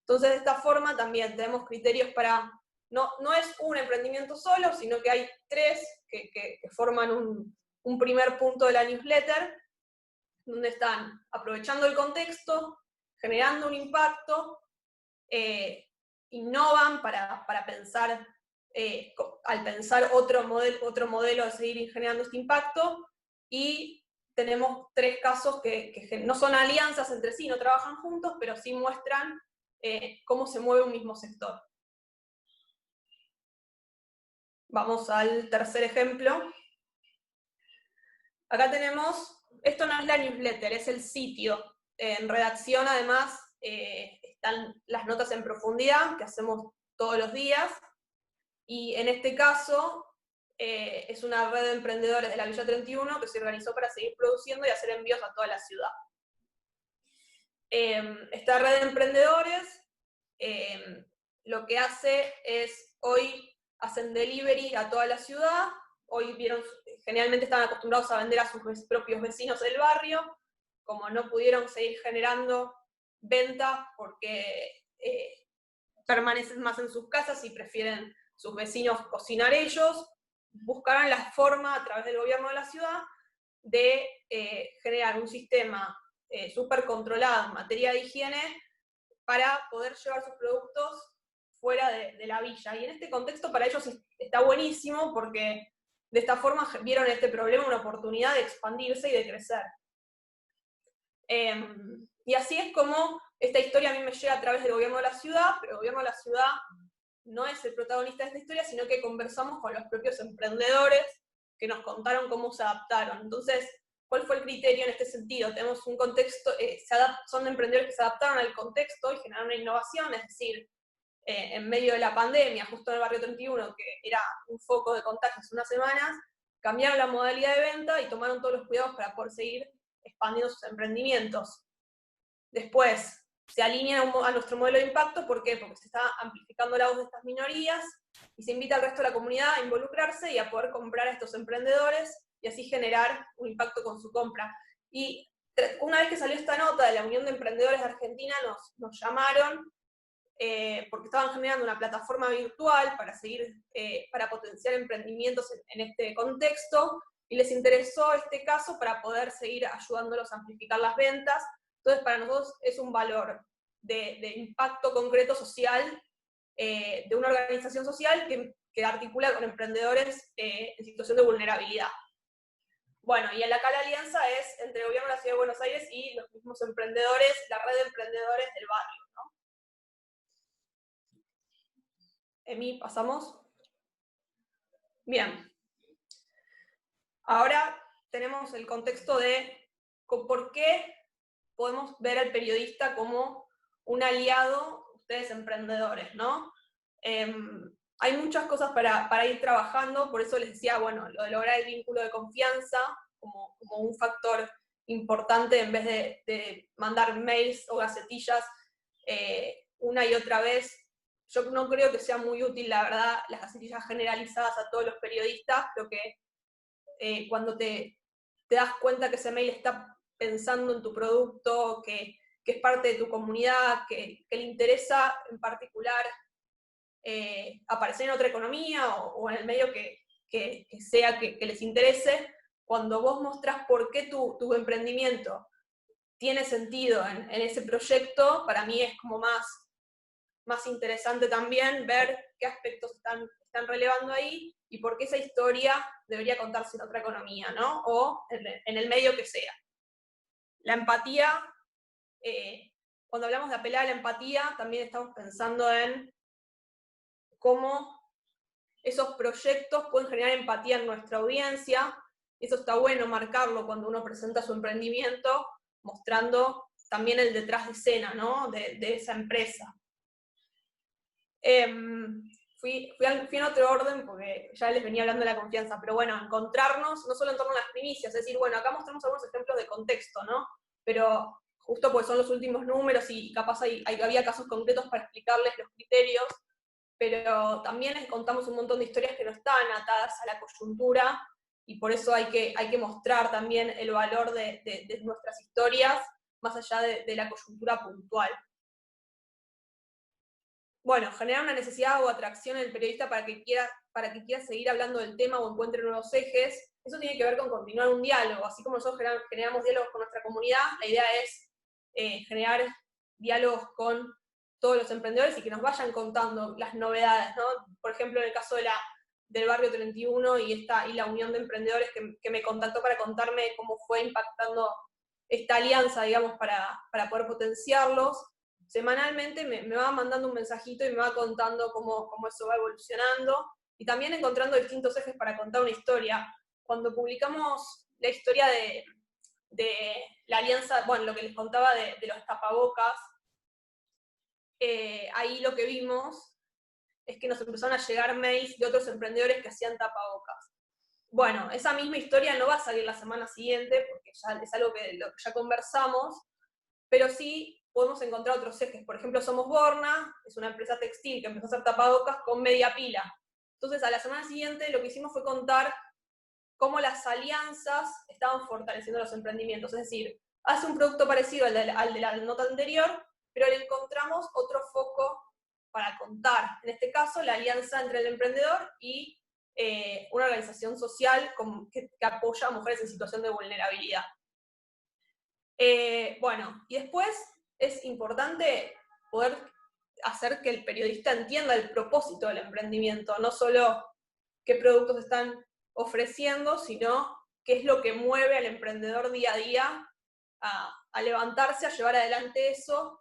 Entonces, de esta forma también tenemos criterios para, no es un emprendimiento solo, sino que hay 3 que forman un primer punto de la newsletter, donde están aprovechando el contexto, generando un impacto, innovan para pensar, al pensar otro modelo de seguir generando este impacto, y tenemos 3 casos que no son alianzas entre sí, no trabajan juntos, pero sí muestran cómo se mueve un mismo sector. Vamos al tercer ejemplo. Acá tenemos, esto no es la newsletter, es el sitio. En redacción, además, están las notas en profundidad, que hacemos todos los días, y en este caso es una red de emprendedores de la Villa 31 que se organizó para seguir produciendo y hacer envíos a toda la ciudad. Esta red de emprendedores lo que hace es, hoy hacen delivery a toda la ciudad, hoy generalmente estaban acostumbrados a vender a sus propios vecinos del barrio, como no pudieron seguir generando ventas porque permanecen más en sus casas y prefieren sus vecinos cocinar ellos, buscaron la forma a través del gobierno de la ciudad de generar un sistema súper controlado en materia de higiene para poder llevar sus productos fuera de la villa. Y en este contexto para ellos está buenísimo porque de esta forma vieron este problema una oportunidad de expandirse y de crecer. Y así es como esta historia a mí me llega a través del gobierno de la ciudad, pero el gobierno de la ciudad no es el protagonista de esta historia, sino que conversamos con los propios emprendedores que nos contaron cómo se adaptaron. Entonces, ¿cuál fue el criterio en este sentido? Tenemos un contexto, son emprendedores que se adaptaron al contexto y generaron una innovación, es decir, en medio de la pandemia, justo en el barrio 31, que era un foco de contagios unas semanas, cambiaron la modalidad de venta y tomaron todos los cuidados para poder seguir expandiendo sus emprendimientos. Después, se alinean a nuestro modelo de impacto, ¿por qué? Porque se está amplificando la voz de estas minorías y se invita al resto de la comunidad a involucrarse y a poder comprar a estos emprendedores y así generar un impacto con su compra. Y una vez que salió esta nota de la Unión de Emprendedores de Argentina, nos llamaron porque estaban generando una plataforma virtual para potenciar emprendimientos en este contexto, y les interesó este caso para poder seguir ayudándolos a amplificar las ventas. Entonces, para nosotros es un valor de impacto concreto social, de una organización social que articula con emprendedores en situación de vulnerabilidad. Bueno, y acá la alianza es entre el gobierno de la Ciudad de Buenos Aires y los mismos emprendedores, la red de emprendedores del barrio, ¿no? Emi, ¿pasamos? Bien. Ahora tenemos el contexto de por qué podemos ver al periodista como un aliado, ustedes emprendedores, ¿no? Hay muchas cosas para ir trabajando, por eso les decía, bueno, lo de lograr el vínculo de confianza como un factor importante en vez de mandar mails o gacetillas una y otra vez. Yo no creo que sea muy útil, la verdad, las gacetillas generalizadas a todos los periodistas. Creo que cuando te das cuenta que ese mail está pensando en tu producto, que es parte de tu comunidad, que le interesa en particular aparecer en otra economía o en el medio que sea que les interese, cuando vos mostrás por qué tu emprendimiento tiene sentido en ese proyecto, para mí es como más interesante también ver qué aspectos están relevando ahí y por qué esa historia debería contarse en otra economía, ¿no? O en el medio que sea. La empatía, cuando hablamos de apelar a la empatía, también estamos pensando en cómo esos proyectos pueden generar empatía en nuestra audiencia. Eso está bueno marcarlo cuando uno presenta su emprendimiento, mostrando también el detrás de escena, ¿no? de esa empresa. Fui en otro orden porque ya les venía hablando de la confianza, pero bueno, encontrarnos no solo en torno a las primicias, es decir, bueno, acá mostramos algunos ejemplos de contexto, ¿no? Pero justo porque son los últimos números y capaz había casos concretos para explicarles los criterios, pero también les contamos un montón de historias que no están atadas a la coyuntura, y por eso hay que mostrar también el valor de nuestras historias, más allá de la coyuntura puntual. Bueno, generar una necesidad o atracción en el periodista para que quiera seguir hablando del tema o encuentre nuevos ejes. Eso tiene que ver con continuar un diálogo. Así como nosotros generamos diálogos con nuestra comunidad, la idea es generar diálogos con todos los emprendedores y que nos vayan contando las novedades, ¿no? Por ejemplo, en el caso del barrio 31 y la unión de emprendedores que me contactó para contarme cómo fue impactando esta alianza, digamos, para poder potenciarlos. Semanalmente me va mandando un mensajito y me va contando cómo eso va evolucionando, y también encontrando distintos ejes para contar una historia. Cuando publicamos la historia de la alianza, bueno, lo que les contaba de los tapabocas, ahí lo que vimos es que nos empezaron a llegar mails de otros emprendedores que hacían tapabocas. Bueno, esa misma historia no va a salir la semana siguiente, porque ya es algo que ya conversamos, pero sí podemos encontrar otros ejes. Por ejemplo, Somos Borna, es una empresa textil que empezó a hacer tapabocas con media pila. Entonces, a la semana siguiente lo que hicimos fue contar cómo las alianzas estaban fortaleciendo los emprendimientos. Es decir, hace un producto parecido al de la nota anterior, pero le encontramos otro foco para contar. En este caso, la alianza entre el emprendedor y una organización social que apoya a mujeres en situación de vulnerabilidad. Bueno, y después es importante poder hacer que el periodista entienda el propósito del emprendimiento, no solo qué productos están ofreciendo, sino qué es lo que mueve al emprendedor día a día a levantarse, a llevar adelante eso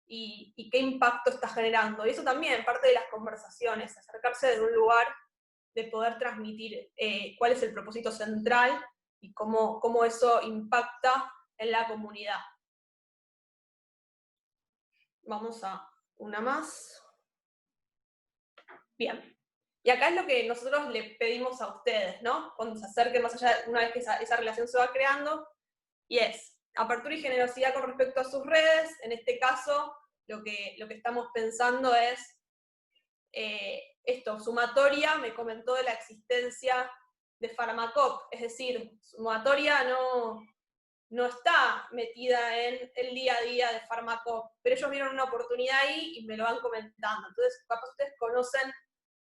y qué impacto está generando. Y eso también, parte de las conversaciones, acercarse de un lugar de poder transmitir cuál es el propósito central y cómo eso impacta en la comunidad. Vamos a una más. Bien. Y acá es lo que nosotros le pedimos a ustedes, ¿no? Cuando se acerquen más allá, una vez que esa relación se va creando, y es apertura y generosidad con respecto a sus redes. En este caso, lo que estamos pensando es Sumatoria me comentó de la existencia de Pharmacop, es decir, Sumatoria no está metida en el día a día de Pharmacop, pero ellos vieron una oportunidad ahí y me lo van comentando. Entonces, capaz ustedes conocen,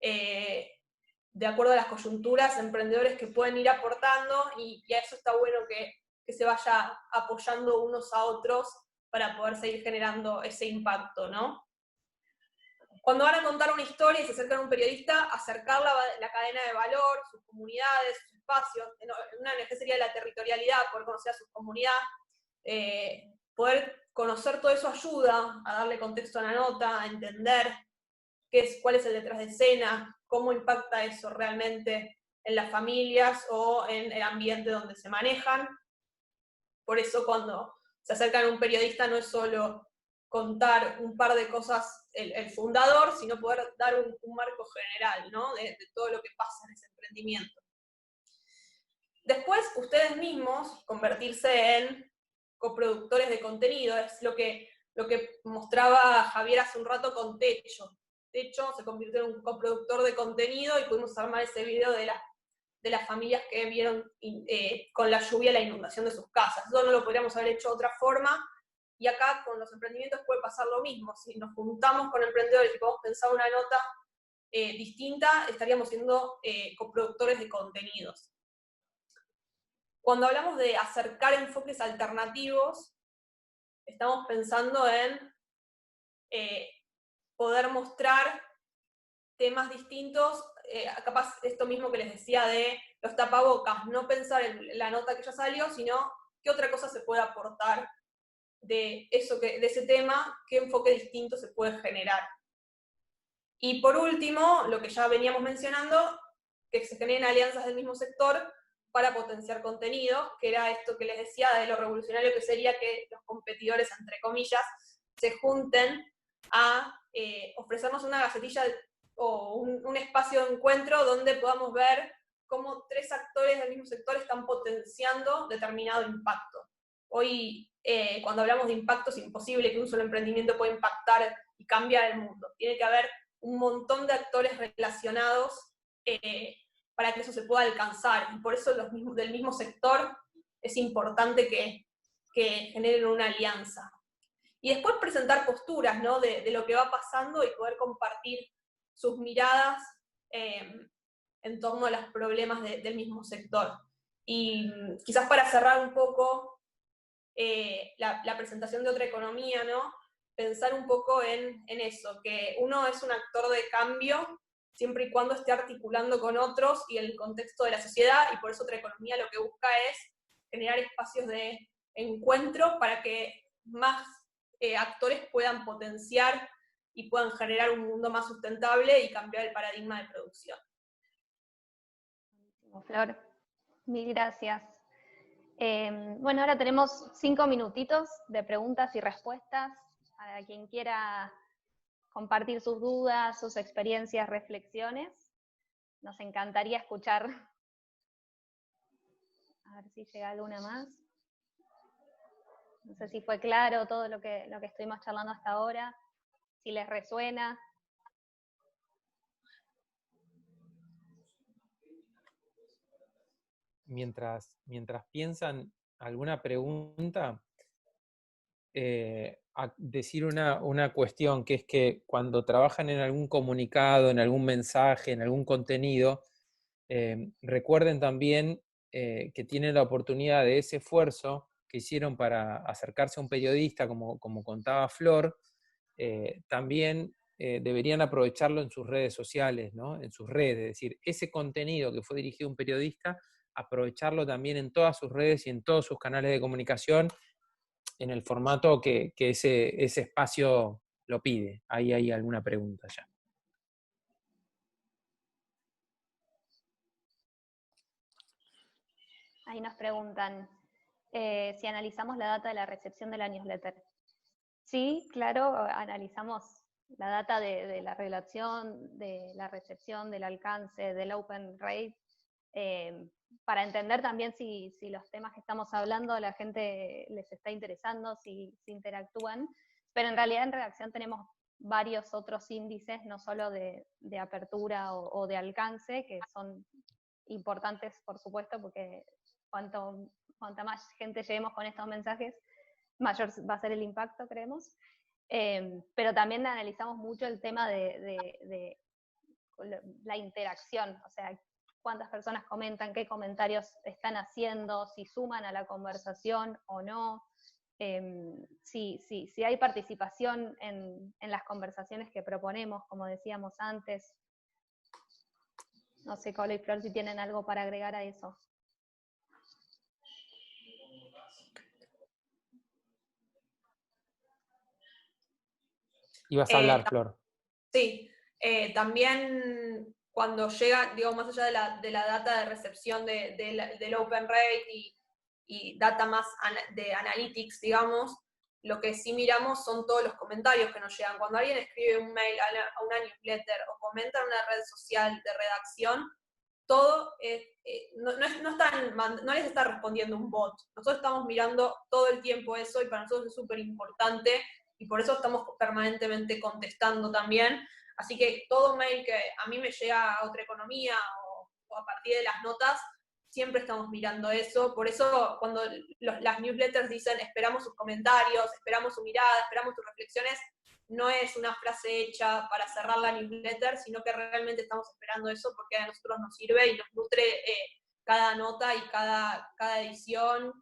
de acuerdo a las coyunturas, emprendedores que pueden ir aportando, y a eso está bueno que se vaya apoyando unos a otros para poder seguir generando ese impacto, ¿no? Cuando van a contar una historia y se acercan a un periodista, acercar la cadena de valor, sus comunidades, sus espacios. Una ONG sería la territorialidad, poder conocer a su comunidad, poder conocer todo eso ayuda a darle contexto a la nota, a entender cuál es el detrás de escena, cómo impacta eso realmente en las familias o en el ambiente donde se manejan. Por eso cuando se acercan a un periodista no es solo contar un par de cosas el fundador, sino poder dar un marco general, ¿no? de todo lo que pasa en ese emprendimiento. Después, ustedes mismos convertirse en coproductores de contenido, es lo que mostraba Javier hace un rato con Techo. Techo se convirtió en un coproductor de contenido y pudimos armar ese video de las familias que vieron con la lluvia la inundación de sus casas. Eso no lo podríamos haber hecho de otra forma, y acá con los emprendimientos puede pasar lo mismo. Si nos juntamos con emprendedores y podemos pensar una nota distinta, estaríamos siendo coproductores de contenidos. Cuando hablamos de acercar enfoques alternativos, estamos pensando en poder mostrar temas distintos, capaz esto mismo que les decía de los tapabocas, no pensar en la nota que ya salió, sino qué otra cosa se puede aportar de ese tema, qué enfoque distinto se puede generar. Y por último, lo que ya veníamos mencionando, que se generen alianzas del mismo sector para potenciar contenido, que era esto que les decía de lo revolucionario que sería que los competidores, entre comillas, se junten a ofrecernos una gacetilla o un espacio de encuentro donde podamos ver cómo 3 actores del mismo sector están potenciando determinado impacto. Hoy, cuando hablamos de impacto, es imposible que un solo emprendimiento pueda impactar y cambiar el mundo. Tiene que haber un montón de actores relacionados para que eso se pueda alcanzar. Y por eso del mismo sector es importante que generen una alianza. Y después presentar posturas, ¿no? de lo que va pasando y poder compartir sus miradas en torno a los problemas del mismo sector. Y quizás para cerrar un poco la presentación de Otra Economía, ¿no? Pensar un poco en eso, que uno es un actor de cambio siempre y cuando esté articulando con otros y en el contexto de la sociedad, y por eso Otra Economía lo que busca es generar espacios de encuentro para que más actores puedan potenciar y puedan generar un mundo más sustentable y cambiar el paradigma de producción. Flor, mil gracias. Bueno, ahora tenemos 5 minutitos de preguntas y respuestas a quien quiera compartir sus dudas, sus experiencias, reflexiones. Nos encantaría escuchar. A ver si llega alguna más. No sé si fue claro todo lo que estuvimos charlando hasta ahora, si les resuena. Mientras piensan alguna pregunta, a decir una cuestión, que es que cuando trabajan en algún comunicado, en algún mensaje, en algún contenido, recuerden también que tienen la oportunidad de ese esfuerzo que hicieron para acercarse a un periodista, como contaba Flor, también deberían aprovecharlo en sus redes sociales, ¿no? En sus redes, es decir, ese contenido que fue dirigido a un periodista, aprovecharlo también en todas sus redes y en todos sus canales de comunicación, en el formato que ese espacio lo pide. Ahí hay alguna pregunta ya. Ahí nos preguntan si analizamos la data de la recepción de la newsletter. Sí, claro, analizamos la data de la redacción, de la recepción, del alcance, del open rate, para entender también si los temas que estamos hablando a la gente les está interesando, si interactúan, pero en realidad en redacción tenemos varios otros índices, no solo de apertura o de alcance, que son importantes, por supuesto, porque cuanta más gente lleguemos con estos mensajes, mayor va a ser el impacto, creemos. Pero también analizamos mucho el tema de la interacción, o sea, cuántas personas comentan, qué comentarios están haciendo, si suman a la conversación o no, si hay participación en las conversaciones que proponemos, como decíamos antes. No sé, Colo y Flor, si tienen algo para agregar a eso. Ibas a hablar, Flor. Sí, también cuando llega, digo, más allá de la data de recepción del open rate y data más de analytics, digamos, lo que sí miramos son todos los comentarios que nos llegan. Cuando alguien escribe un mail a una newsletter o comenta en una red social de redacción, todo no les está respondiendo un bot. Nosotros estamos mirando todo el tiempo eso y para nosotros es súper importante y por eso estamos permanentemente contestando también. Así que todo mail que a mí me llega a Otra Economía o a partir de las notas, siempre estamos mirando eso. Por eso cuando las newsletters dicen esperamos sus comentarios, esperamos su mirada, esperamos sus reflexiones, no es una frase hecha para cerrar la newsletter, sino que realmente estamos esperando eso porque a nosotros nos sirve y nos nutre cada nota y cada edición,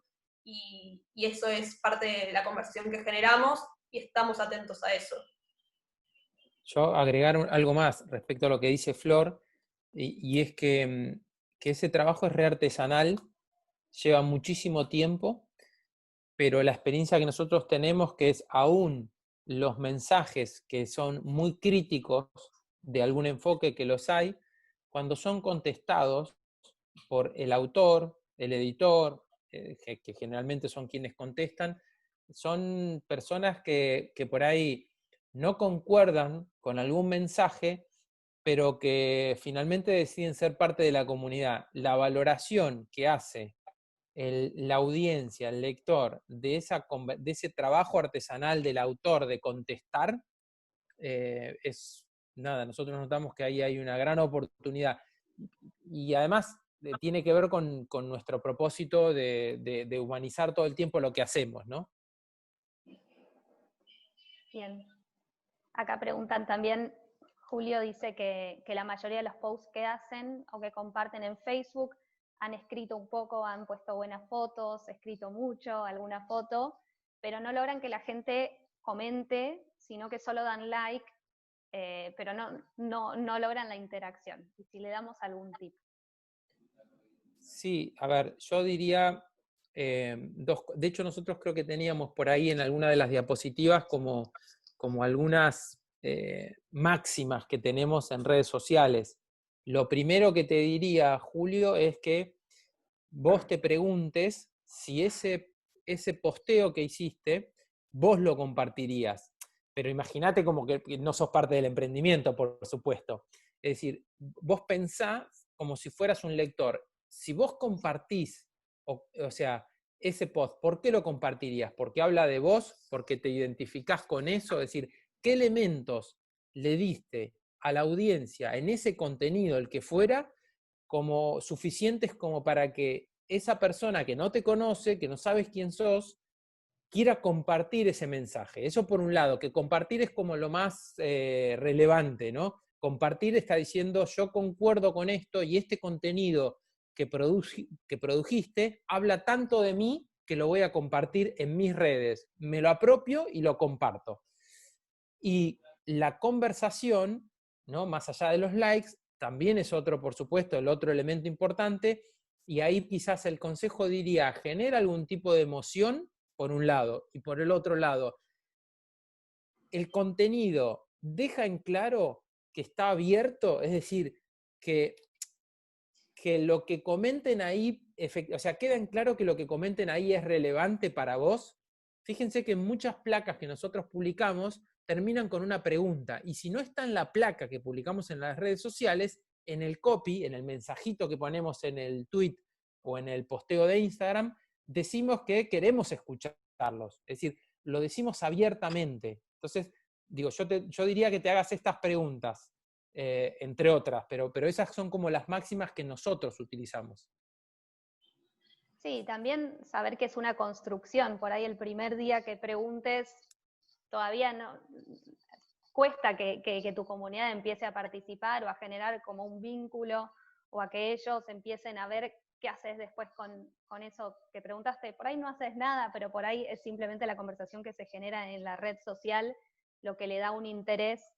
y eso es parte de la conversación que generamos y estamos atentos a eso. Yo agregar algo más respecto a lo que dice Flor, y es que ese trabajo es reartesanal, lleva muchísimo tiempo, pero la experiencia que nosotros tenemos, que es aún los mensajes que son muy críticos de algún enfoque, que los hay, cuando son contestados por el autor, el editor, que generalmente son quienes contestan, son personas que por ahí no concuerdan con algún mensaje, pero que finalmente deciden ser parte de la comunidad. La valoración que hace la audiencia, el lector, de ese trabajo artesanal del autor de contestar, es nada, nosotros notamos que ahí hay una gran oportunidad. Y además tiene que ver con nuestro propósito de humanizar todo el tiempo lo que hacemos, ¿no? Bien. Acá preguntan también, Julio dice que la mayoría de los posts que hacen o que comparten en Facebook han escrito un poco, han puesto buenas fotos, escrito mucho, alguna foto, pero no logran que la gente comente, sino que solo dan like, pero no logran la interacción. Y si le damos algún tip. Sí, a ver, yo diría de hecho nosotros creo que teníamos por ahí en alguna de las diapositivas como algunas máximas que tenemos en redes sociales. Lo primero que te diría, Julio, es que vos te preguntes si ese posteo que hiciste, vos lo compartirías. Pero imagínate como que no sos parte del emprendimiento, por supuesto. Es decir, vos pensás como si fueras un lector. Si vos compartís, o sea, ese post, ¿por qué lo compartirías? ¿Porque habla de vos? ¿Porque te identificás con eso? Es decir, ¿qué elementos le diste a la audiencia en ese contenido, el que fuera, como suficientes como para que esa persona que no te conoce, que no sabes quién sos, quiera compartir ese mensaje? Eso por un lado, que compartir es como lo más relevante, ¿no? Compartir está diciendo, yo concuerdo con esto y este contenido que produjiste habla tanto de mí que lo voy a compartir en mis redes. Me lo apropio y lo comparto. Y la conversación, ¿no? Más allá de los likes, también es otro, por supuesto, el otro elemento importante. Y ahí quizás el consejo diría, genera algún tipo de emoción, por un lado, y por el otro lado, el contenido deja en claro que está abierto, es decir, que lo que comenten ahí, o sea, queda en claro que lo que comenten ahí es relevante para vos. Fíjense que muchas placas que nosotros publicamos terminan con una pregunta, y si no está en la placa que publicamos en las redes sociales, en el copy, en el mensajito que ponemos en el tweet o en el posteo de Instagram, decimos que queremos escucharlos, es decir, lo decimos abiertamente. Entonces, digo, yo diría que te hagas estas preguntas. Entre otras, pero esas son como las máximas que nosotros utilizamos. Sí, también saber que es una construcción. Por ahí el primer día que preguntes, todavía no cuesta que tu comunidad empiece a participar o a generar como un vínculo, o a que ellos empiecen a ver qué haces después con eso que preguntaste. Por ahí no haces nada, pero por ahí es simplemente la conversación que se genera en la red social lo que le da un interés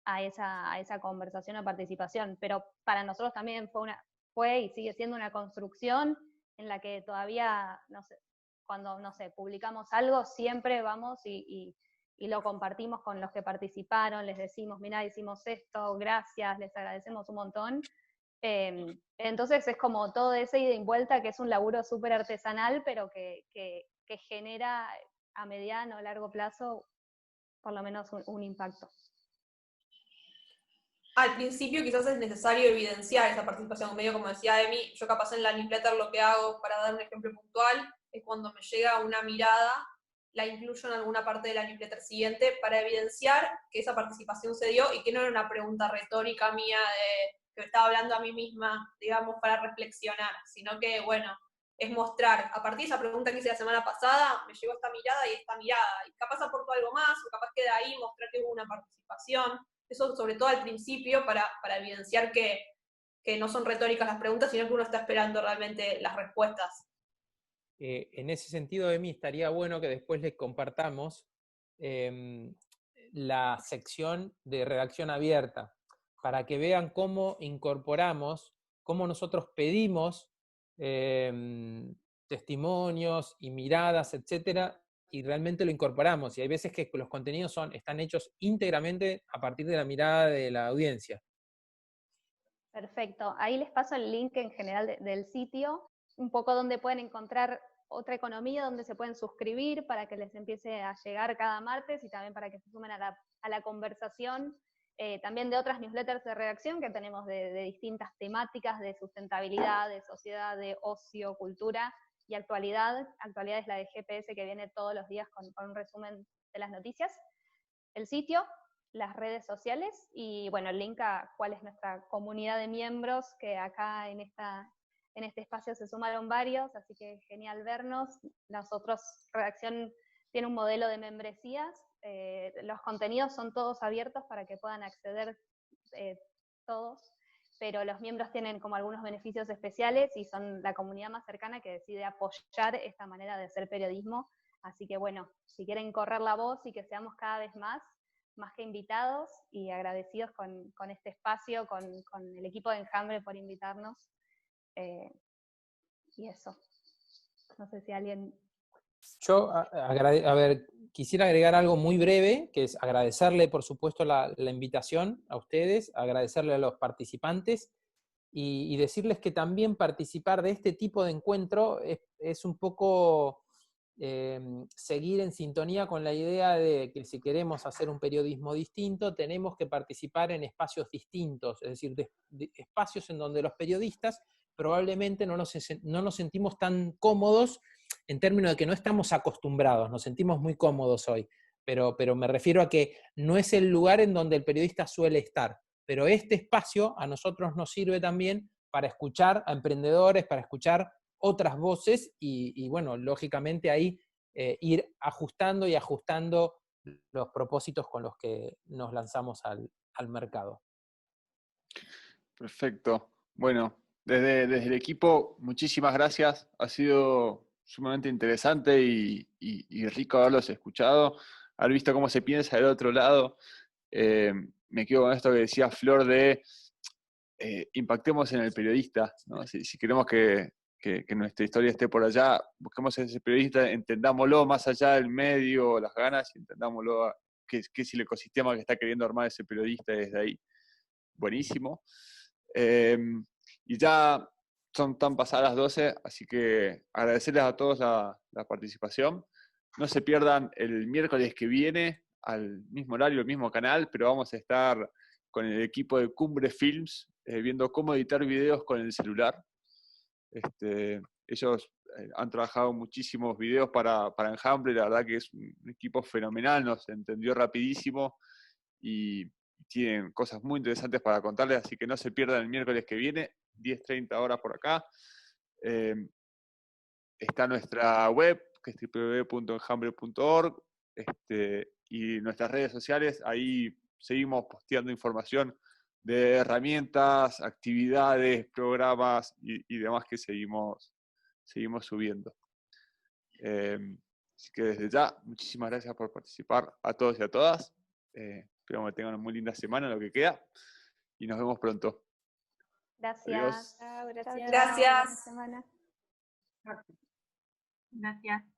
a esa conversación o participación. Pero para nosotros también fue y sigue siendo una construcción en la que todavía, no sé, cuando, no sé, publicamos algo, siempre vamos y lo compartimos con los que participaron, les decimos, mirá, hicimos esto, gracias, les agradecemos un montón. Entonces es como todo ese ida y vuelta, que es un laburo súper artesanal, pero que genera a mediano o largo plazo por lo menos un impacto. Al principio quizás es necesario evidenciar esa participación, medio como decía Emi, yo capaz en la newsletter lo que hago, para dar un ejemplo puntual, es cuando me llega una mirada, la incluyo en alguna parte de la newsletter siguiente para evidenciar que esa participación se dio y que no era una pregunta retórica mía que me estaba hablando a mí misma, digamos, para reflexionar, sino que, bueno, es mostrar, a partir de esa pregunta que hice la semana pasada, me llegó esta mirada, y capaz aportó algo más, o capaz queda ahí, mostrar que hubo una participación. Eso sobre todo al principio para evidenciar que no son retóricas las preguntas, sino que uno está esperando realmente las respuestas. En ese sentido, Emi, estaría bueno que después les compartamos la sección de redacción abierta, para que vean cómo incorporamos, cómo nosotros pedimos testimonios y miradas, etcétera, y realmente lo incorporamos. Y hay veces que los contenidos están hechos íntegramente a partir de la mirada de la audiencia. Perfecto. Ahí les paso el link en general del sitio, un poco donde pueden encontrar otra economía, donde se pueden suscribir para que les empiece a llegar cada martes y también para que se sumen a la conversación. También de otras newsletters de redacción que tenemos de distintas temáticas, de sustentabilidad, de sociedad, de ocio, cultura y actualidad. Actualidad es la de GPS, que viene todos los días con un resumen de las noticias. El sitio, las redes sociales y, bueno, el link a cuál es nuestra comunidad de miembros, que acá en este espacio se sumaron varios, así que genial vernos. Nosotros, Redacción, tiene un modelo de membresías, los contenidos son todos abiertos para que puedan acceder todos, pero los miembros tienen como algunos beneficios especiales y son la comunidad más cercana que decide apoyar esta manera de hacer periodismo. Así que, bueno, si quieren correr la voz y que seamos cada vez más que invitados, y agradecidos con este espacio, con el equipo de Enjambre por invitarnos. Y eso. No sé si alguien... Yo, quisiera agregar algo muy breve, que es agradecerle, por supuesto, la invitación a ustedes, agradecerle a los participantes y decirles que también participar de este tipo de encuentro es un poco seguir en sintonía con la idea de que si queremos hacer un periodismo distinto, tenemos que participar en espacios distintos, es decir, de espacios en donde los periodistas probablemente no nos sentimos tan cómodos en términos de que no estamos acostumbrados, nos sentimos muy cómodos hoy, pero me refiero a que no es el lugar en donde el periodista suele estar, pero este espacio a nosotros nos sirve también para escuchar a emprendedores, para escuchar otras voces y bueno, lógicamente ahí ir ajustando y ajustando los propósitos con los que nos lanzamos al mercado. Perfecto. Bueno, desde el equipo, muchísimas gracias. Ha sido sumamente interesante y rico haberlos escuchado, haber visto cómo se piensa del otro lado. Me quedo con esto que decía Flor de impactemos en el periodista, ¿no? Si queremos que nuestra historia esté por allá, busquemos a ese periodista, entendámoslo más allá del medio, las ganas, y entendámoslo qué es el ecosistema que está queriendo armar ese periodista desde ahí. Buenísimo. Y ya son tan pasadas las 12, así que agradecerles a todos la participación. No se pierdan el miércoles que viene, al mismo horario, el mismo canal, pero vamos a estar con el equipo de Cumbre Films, viendo cómo editar videos con el celular. Ellos han trabajado muchísimos videos para Enjambre, la verdad que es un equipo fenomenal, nos entendió rapidísimo y tienen cosas muy interesantes para contarles, así que no se pierdan el miércoles que viene, 10:30 horas por acá. Está nuestra web, que es www.enjambre.org, y nuestras redes sociales, ahí seguimos posteando información de herramientas, actividades, programas y demás que seguimos subiendo. Así que desde ya, muchísimas gracias por participar a todos y a todas. Espero que tengan una muy linda semana, lo que queda, y nos vemos pronto. Gracias. Adiós. Gracias. Buena semana. Gracias.